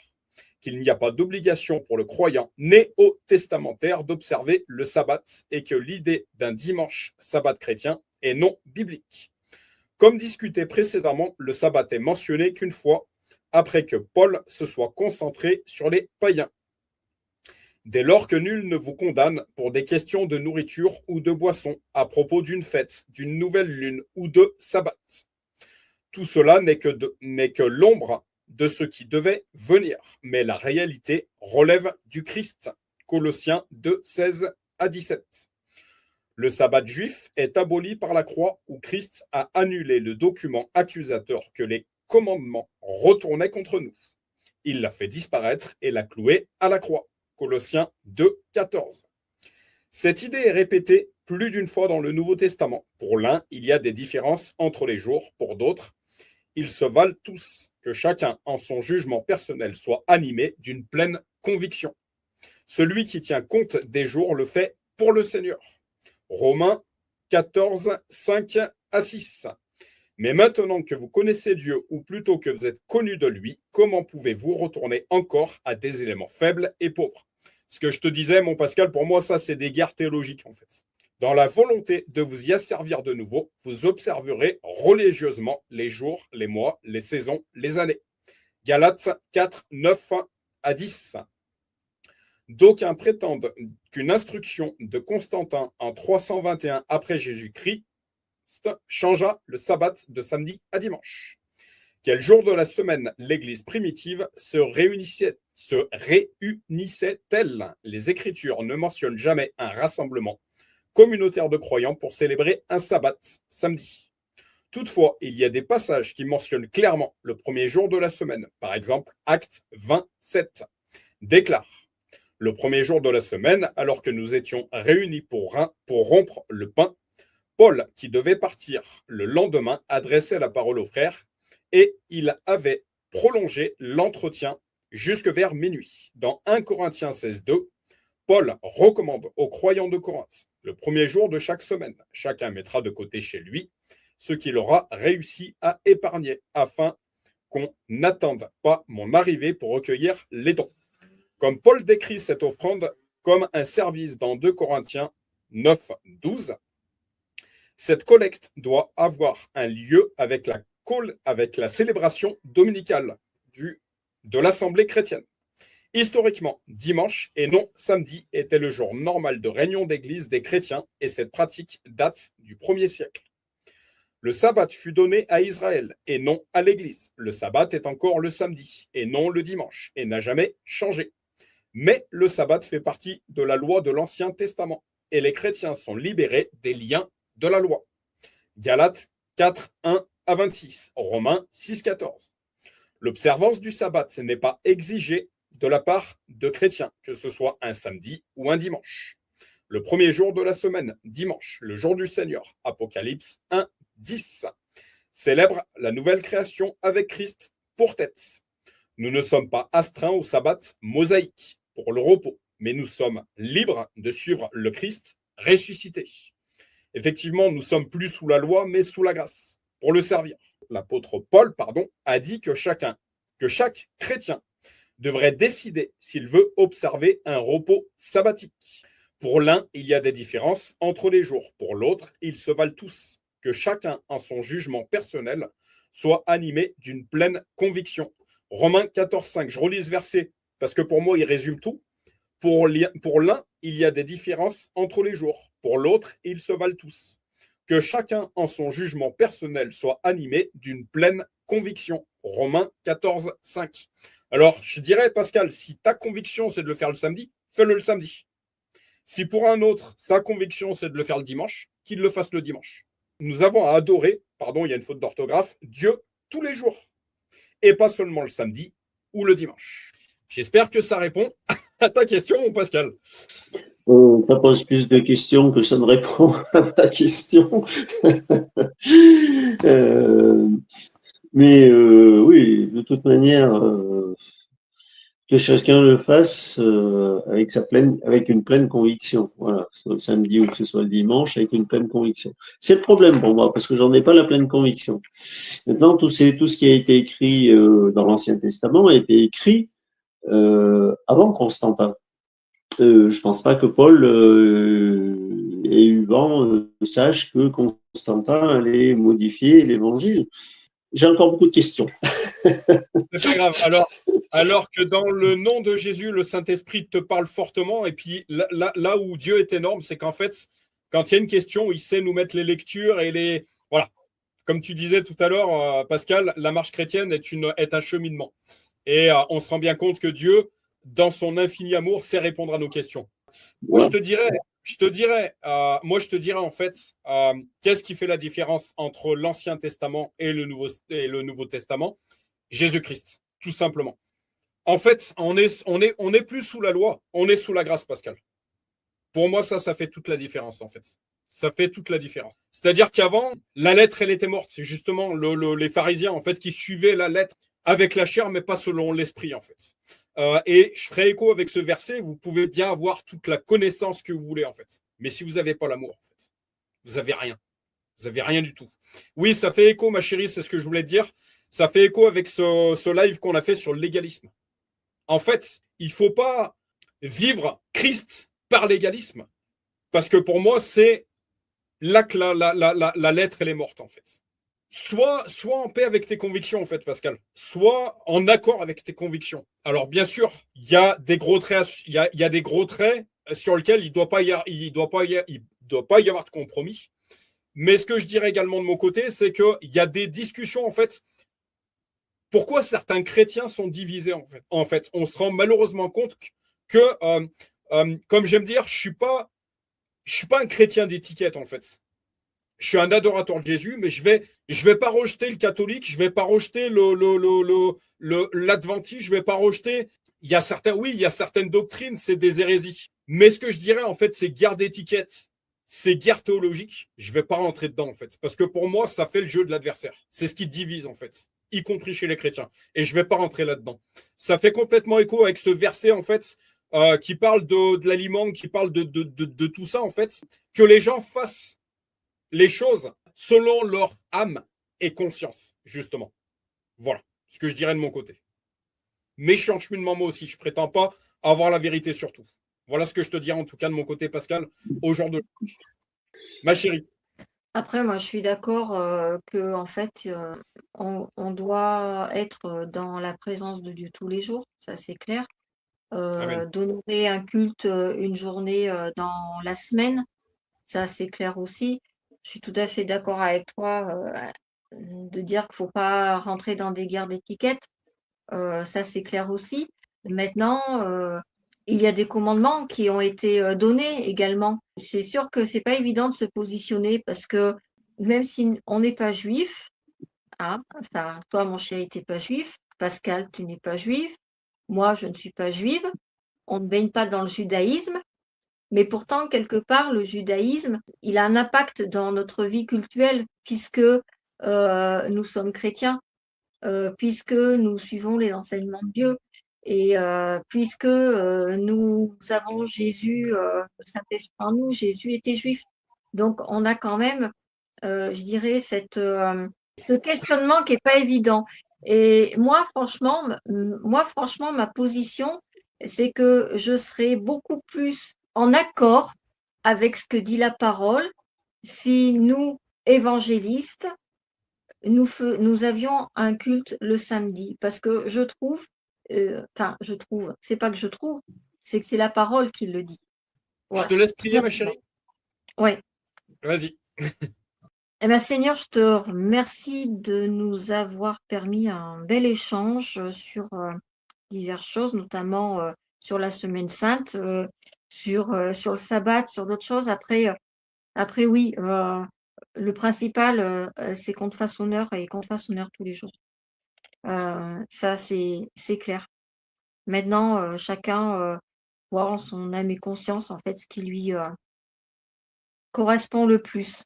qu'il n'y a pas d'obligation pour le croyant néo-testamentaire d'observer le sabbat et que l'idée d'un dimanche sabbat chrétien est non biblique. Comme discuté précédemment, le sabbat est mentionné qu'une fois après que Paul se soit concentré sur les païens. Dès lors que nul ne vous condamne pour des questions de nourriture ou de boisson à propos d'une fête, d'une nouvelle lune ou de sabbat. Tout cela n'est que l'ombre de ce qui devait venir, mais la réalité relève du Christ. Colossiens 2, 16 à 17. Le sabbat juif est aboli par la croix où Christ a annulé le document accusateur que les commandements retournaient contre nous. Il l'a fait disparaître et l'a cloué à la croix. Colossiens 2, 14. Cette idée est répétée plus d'une fois dans le Nouveau Testament. Pour l'un, il y a des différences entre les jours. Pour d'autres, ils se valent tous. Que chacun, en son jugement personnel, soit animé d'une pleine conviction. Celui qui tient compte des jours le fait pour le Seigneur. Romains 14, 5 à 6. Mais maintenant que vous connaissez Dieu, ou plutôt que vous êtes connus de lui, comment pouvez-vous retourner encore à des éléments faibles et pauvres? Ce que je te disais, mon Pascal, pour moi, ça, c'est des guerres théologiques, en fait. Dans la volonté de vous y asservir de nouveau, vous observerez religieusement les jours, les mois, les saisons, les années. Galates 4, 9 à 10. D'aucuns prétendent qu'une instruction de Constantin en 321 après Jésus-Christ changea le sabbat de samedi à dimanche. Quel jour de la semaine l'Église primitive se réunissait-elle? Les Écritures ne mentionnent jamais un rassemblement communautaire de croyants pour célébrer un sabbat samedi. Toutefois, il y a des passages qui mentionnent clairement le premier jour de la semaine. Par exemple, Actes 27 déclare le premier jour de la semaine, alors que nous étions réunis pour rompre le pain, Paul, qui devait partir le lendemain, adressait la parole aux frères et il avait prolongé l'entretien jusque vers minuit. Dans 1 Corinthiens 16:2, Paul recommande aux croyants de Corinthe, le premier jour de chaque semaine, chacun mettra de côté chez lui ce qu'il aura réussi à épargner, afin qu'on n'attende pas mon arrivée pour recueillir les dons. Comme Paul décrit cette offrande comme un service dans 2 Corinthiens 9:12, cette collecte doit avoir un lieu avec la célébration dominicale de l'Assemblée chrétienne. Historiquement, dimanche et non samedi était le jour normal de réunion d'église des chrétiens et cette pratique date du 1er siècle. Le sabbat fut donné à Israël et non à l'église. Le sabbat est encore le samedi et non le dimanche et n'a jamais changé. Mais le sabbat fait partie de la loi de l'Ancien Testament et les chrétiens sont libérés des liens de la loi. Galates 4:1-26, Romains 6:14. L'observance du sabbat n'est pas exigée de la part de chrétiens, que ce soit un samedi ou un dimanche. Le premier jour de la semaine, dimanche, le jour du Seigneur, Apocalypse 1:10, célèbre la nouvelle création avec Christ pour tête. Nous ne sommes pas astreints au sabbat mosaïque pour le repos, mais nous sommes libres de suivre le Christ ressuscité. Effectivement, nous sommes plus sous la loi, mais sous la grâce, pour le servir. L'apôtre Paul, a dit que chaque chrétien devrait décider s'il veut observer un repos sabbatique. Pour l'un, il y a des différences entre les jours. Pour l'autre, ils se valent tous. Que chacun, en son jugement personnel, soit animé d'une pleine conviction. Romains 14:5, je relis ce verset parce que pour moi, il résume tout. Pour l'un, il y a des différences entre les jours. Pour l'autre, ils se valent tous. Que chacun, en son jugement personnel, soit animé d'une pleine conviction. Romains 14:5. Alors, je dirais, Pascal, si ta conviction, c'est de le faire le samedi, fais-le le samedi. Si pour un autre, sa conviction, c'est de le faire le dimanche, qu'il le fasse le dimanche. Nous avons à adorer, il y a une faute d'orthographe, Dieu tous les jours. Et pas seulement le samedi ou le dimanche. J'espère que ça répond à ta question, mon Pascal. Ça pose plus de questions que ça ne répond à ma question. Mais oui, de toute manière, que chacun le fasse avec une pleine conviction. Voilà, que ce soit le samedi ou que ce soit le dimanche, avec une pleine conviction. C'est le problème pour moi, parce que j'en ai pas la pleine conviction. Maintenant, tout ce qui a été écrit dans l'Ancien Testament a été écrit avant Constantin. Je pense pas que Paul ait eu vent, sache que Constantin allait modifier l'Évangile. J'ai encore beaucoup de questions. C'est pas grave. Alors que dans le nom de Jésus, le Saint-Esprit te parle fortement. Et puis là où Dieu est énorme, c'est qu'en fait, quand il y a une question, il sait nous mettre les lectures et les. Voilà. Comme tu disais tout à l'heure, Pascal, la marche chrétienne est un cheminement. Et on se rend bien compte que Dieu, dans son infini amour, sait répondre à nos questions. Moi, je te dirais en fait, qu'est-ce qui fait la différence entre l'Ancien Testament et le Nouveau Testament? Jésus-Christ, tout simplement. En fait, on est plus sous la loi, on est sous la grâce, Pascal. Pour moi, ça fait toute la différence, en fait. Ça fait toute la différence. C'est-à-dire qu'avant, la lettre, elle était morte. C'est justement les pharisiens, en fait, qui suivaient la lettre avec la chair, mais pas selon l'esprit, en fait. Et je ferai écho avec ce verset, vous pouvez bien avoir toute la connaissance que vous voulez, en fait. Mais si vous n'avez pas l'amour, en fait, vous n'avez rien. Vous n'avez rien du tout. Oui, ça fait écho, ma chérie, c'est ce que je voulais te dire. Ça fait écho avec ce live qu'on a fait sur le légalisme. En fait, il ne faut pas vivre Christ par légalisme. Parce que pour moi, c'est là que la lettre, elle est morte, en fait. Soit en paix avec tes convictions, en fait, Pascal. Soit en accord avec tes convictions. Alors, bien sûr, il y a des gros traits, il y a des gros traits sur lesquels il ne doit pas y avoir de compromis. Mais ce que je dirais également de mon côté, c'est qu'il y a des discussions, en fait. Pourquoi certains chrétiens sont divisés, en fait, on se rend malheureusement compte que, comme j'aime dire, je suis pas un chrétien d'étiquette, en fait. Je suis un adorateur de Jésus, mais je vais pas rejeter le catholique, je vais pas rejeter l'adventiste, je vais pas rejeter. Il y a certaines doctrines, c'est des hérésies. Mais ce que je dirais, en fait, c'est garde étiquette. ces guerres théologiques, je ne vais pas rentrer dedans, en fait. Parce que pour moi, ça fait le jeu de l'adversaire. C'est ce qui divise, en fait, y compris chez les chrétiens. Et je ne vais pas rentrer là-dedans. Ça fait complètement écho avec ce verset, en fait, qui parle de l'aliment, qui parle de tout ça, en fait. Que les gens fassent les choses selon leur âme et conscience, justement. Voilà ce que je dirais de mon côté. Méchant cheminement, moi aussi. Je prétends pas avoir la vérité sur tout. Voilà ce que je te dirais en tout cas de mon côté, Pascal, au jour de ma chérie. Après, moi, je suis d'accord que en fait, on doit être dans la présence de Dieu tous les jours, ça c'est clair. Amen. D'honorer un culte une journée dans la semaine, ça c'est clair aussi. Je suis tout à fait d'accord avec toi de dire qu'il ne faut pas rentrer dans des guerres d'étiquette. Ça c'est clair aussi. Maintenant, il y a des commandements qui ont été donnés également. C'est sûr que c'est pas évident de se positionner parce que même si on n'est pas juif, hein, enfin, toi mon chéri, t'es pas juif, Pascal, tu n'es pas juif, moi je ne suis pas juive, on ne baigne pas dans le judaïsme, mais pourtant quelque part le judaïsme, il a un impact dans notre vie cultuelle puisque nous sommes chrétiens. Puisque nous suivons les enseignements de Dieu et puisque nous avons Jésus, le Saint-Esprit en nous, Jésus était juif. Donc on a quand même, je dirais, ce questionnement qui n'est pas évident. Et moi, franchement, ma position, c'est que je serais beaucoup plus en accord avec ce que dit la parole si nous, évangélistes, nous avions un culte le samedi parce que c'est pas que je trouve, c'est que c'est la parole qui le dit. Je Voilà. te laisse prier, ma chérie. Oui. Vas-y. Eh bien, Seigneur, je te remercie de nous avoir permis un bel échange sur diverses choses, notamment sur la Semaine Sainte, sur le sabbat, sur d'autres choses. Après oui, le principal, c'est qu'on te fasse honneur et qu'on te fasse honneur tous les jours. Ça, c'est clair. Maintenant, chacun voit en son âme et conscience, en fait, ce qui lui correspond le plus.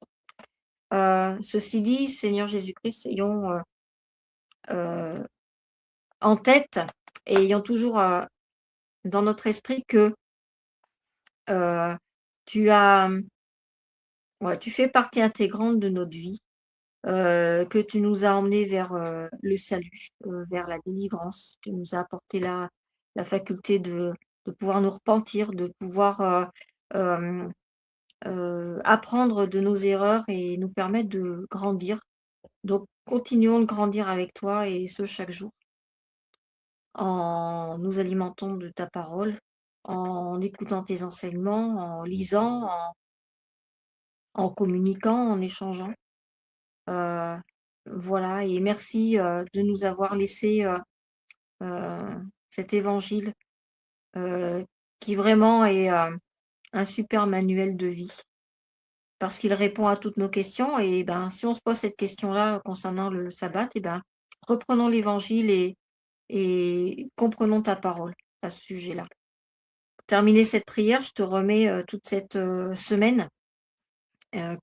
Ceci dit, Seigneur Jésus-Christ, ayons en tête et ayons toujours dans notre esprit que euh, tu as, ouais, tu fais partie intégrante de notre vie, que tu nous as emmenés vers le salut, vers la délivrance. Tu nous as apporté la faculté de pouvoir nous repentir, de pouvoir euh, apprendre de nos erreurs et nous permettre de grandir. Donc, continuons de grandir avec toi et ce chaque jour, en nous alimentant de ta parole, en écoutant tes enseignements, en lisant, en communiquant, en échangeant. Euh, voilà, et merci de nous avoir laissé cet évangile qui vraiment est un super manuel de vie parce qu'il répond à toutes nos questions. Et ben, si on se pose cette question-là concernant le sabbat, et ben, reprenons l'évangile et comprenons ta parole à ce sujet-là. Pour terminer cette prière, je te remets toute cette semaine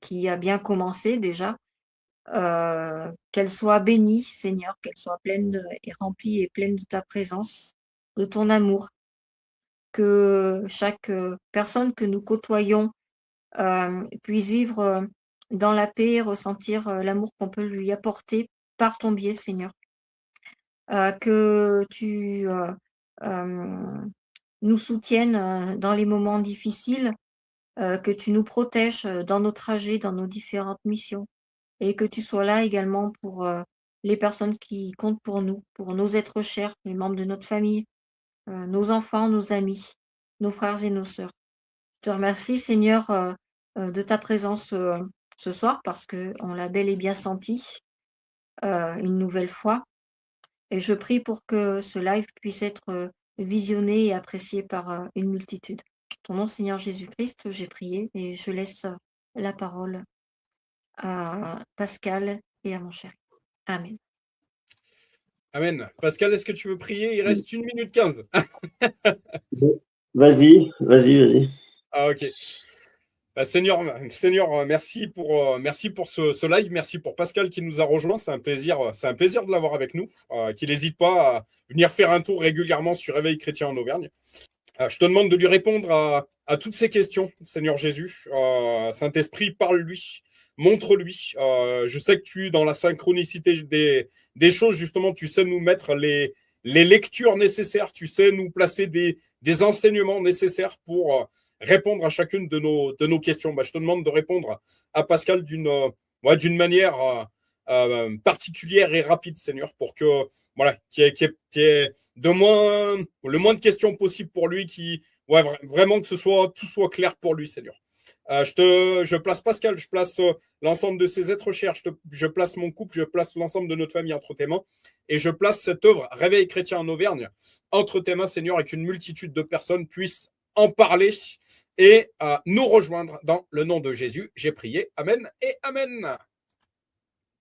qui a bien commencé déjà. Qu'elle soit bénie, Seigneur, qu'elle soit et remplie et pleine de ta présence, de ton amour, que chaque personne que nous côtoyons puisse vivre dans la paix et ressentir l'amour qu'on peut lui apporter par ton biais, Seigneur. Que tu nous soutiennes dans les moments difficiles, que tu nous protèges dans nos trajets, dans nos différentes missions, et que tu sois là également pour les personnes qui comptent pour nous, pour nos êtres chers, les membres de notre famille, nos enfants, nos amis, nos frères et nos sœurs. Je te remercie, Seigneur, de ta présence ce soir parce qu'on l'a bel et bien senti une nouvelle fois. Et je prie pour que ce live puisse être visionné et apprécié par une multitude. Ton nom, Seigneur Jésus-Christ, j'ai prié et je laisse la parole à Pascal et à mon chéri. Amen. Amen. Pascal, est-ce que tu veux prier? Il reste 1 minute 15. Vas-y. Ah, ok. Seigneur, merci pour ce live. Merci pour Pascal qui nous a rejoint. C'est un plaisir de l'avoir avec nous. Qu'il n'hésite pas à venir faire un tour régulièrement sur Réveil Chrétien en Auvergne. Je te demande de lui répondre à toutes ces questions, Seigneur Jésus. Saint-Esprit, parle-lui, montre-lui. Je sais que tu, dans la synchronicité des choses, justement, tu sais nous mettre les lectures nécessaires, tu sais nous placer des enseignements nécessaires pour répondre à chacune de nos questions. Je te demande de répondre à Pascal d'une manière particulière et rapide, Seigneur, pour que qu'il y ait le moins de questions possible pour lui, vraiment que tout soit clair pour lui, Seigneur. Je place Pascal, je place l'ensemble de ces êtres chers, je place mon couple, je place l'ensemble de notre famille entre tes mains, et je place cette œuvre Réveil Chrétien en Auvergne entre tes mains, Seigneur, et qu'une multitude de personnes puissent en parler et nous rejoindre dans le nom de Jésus. J'ai prié. Amen et Amen.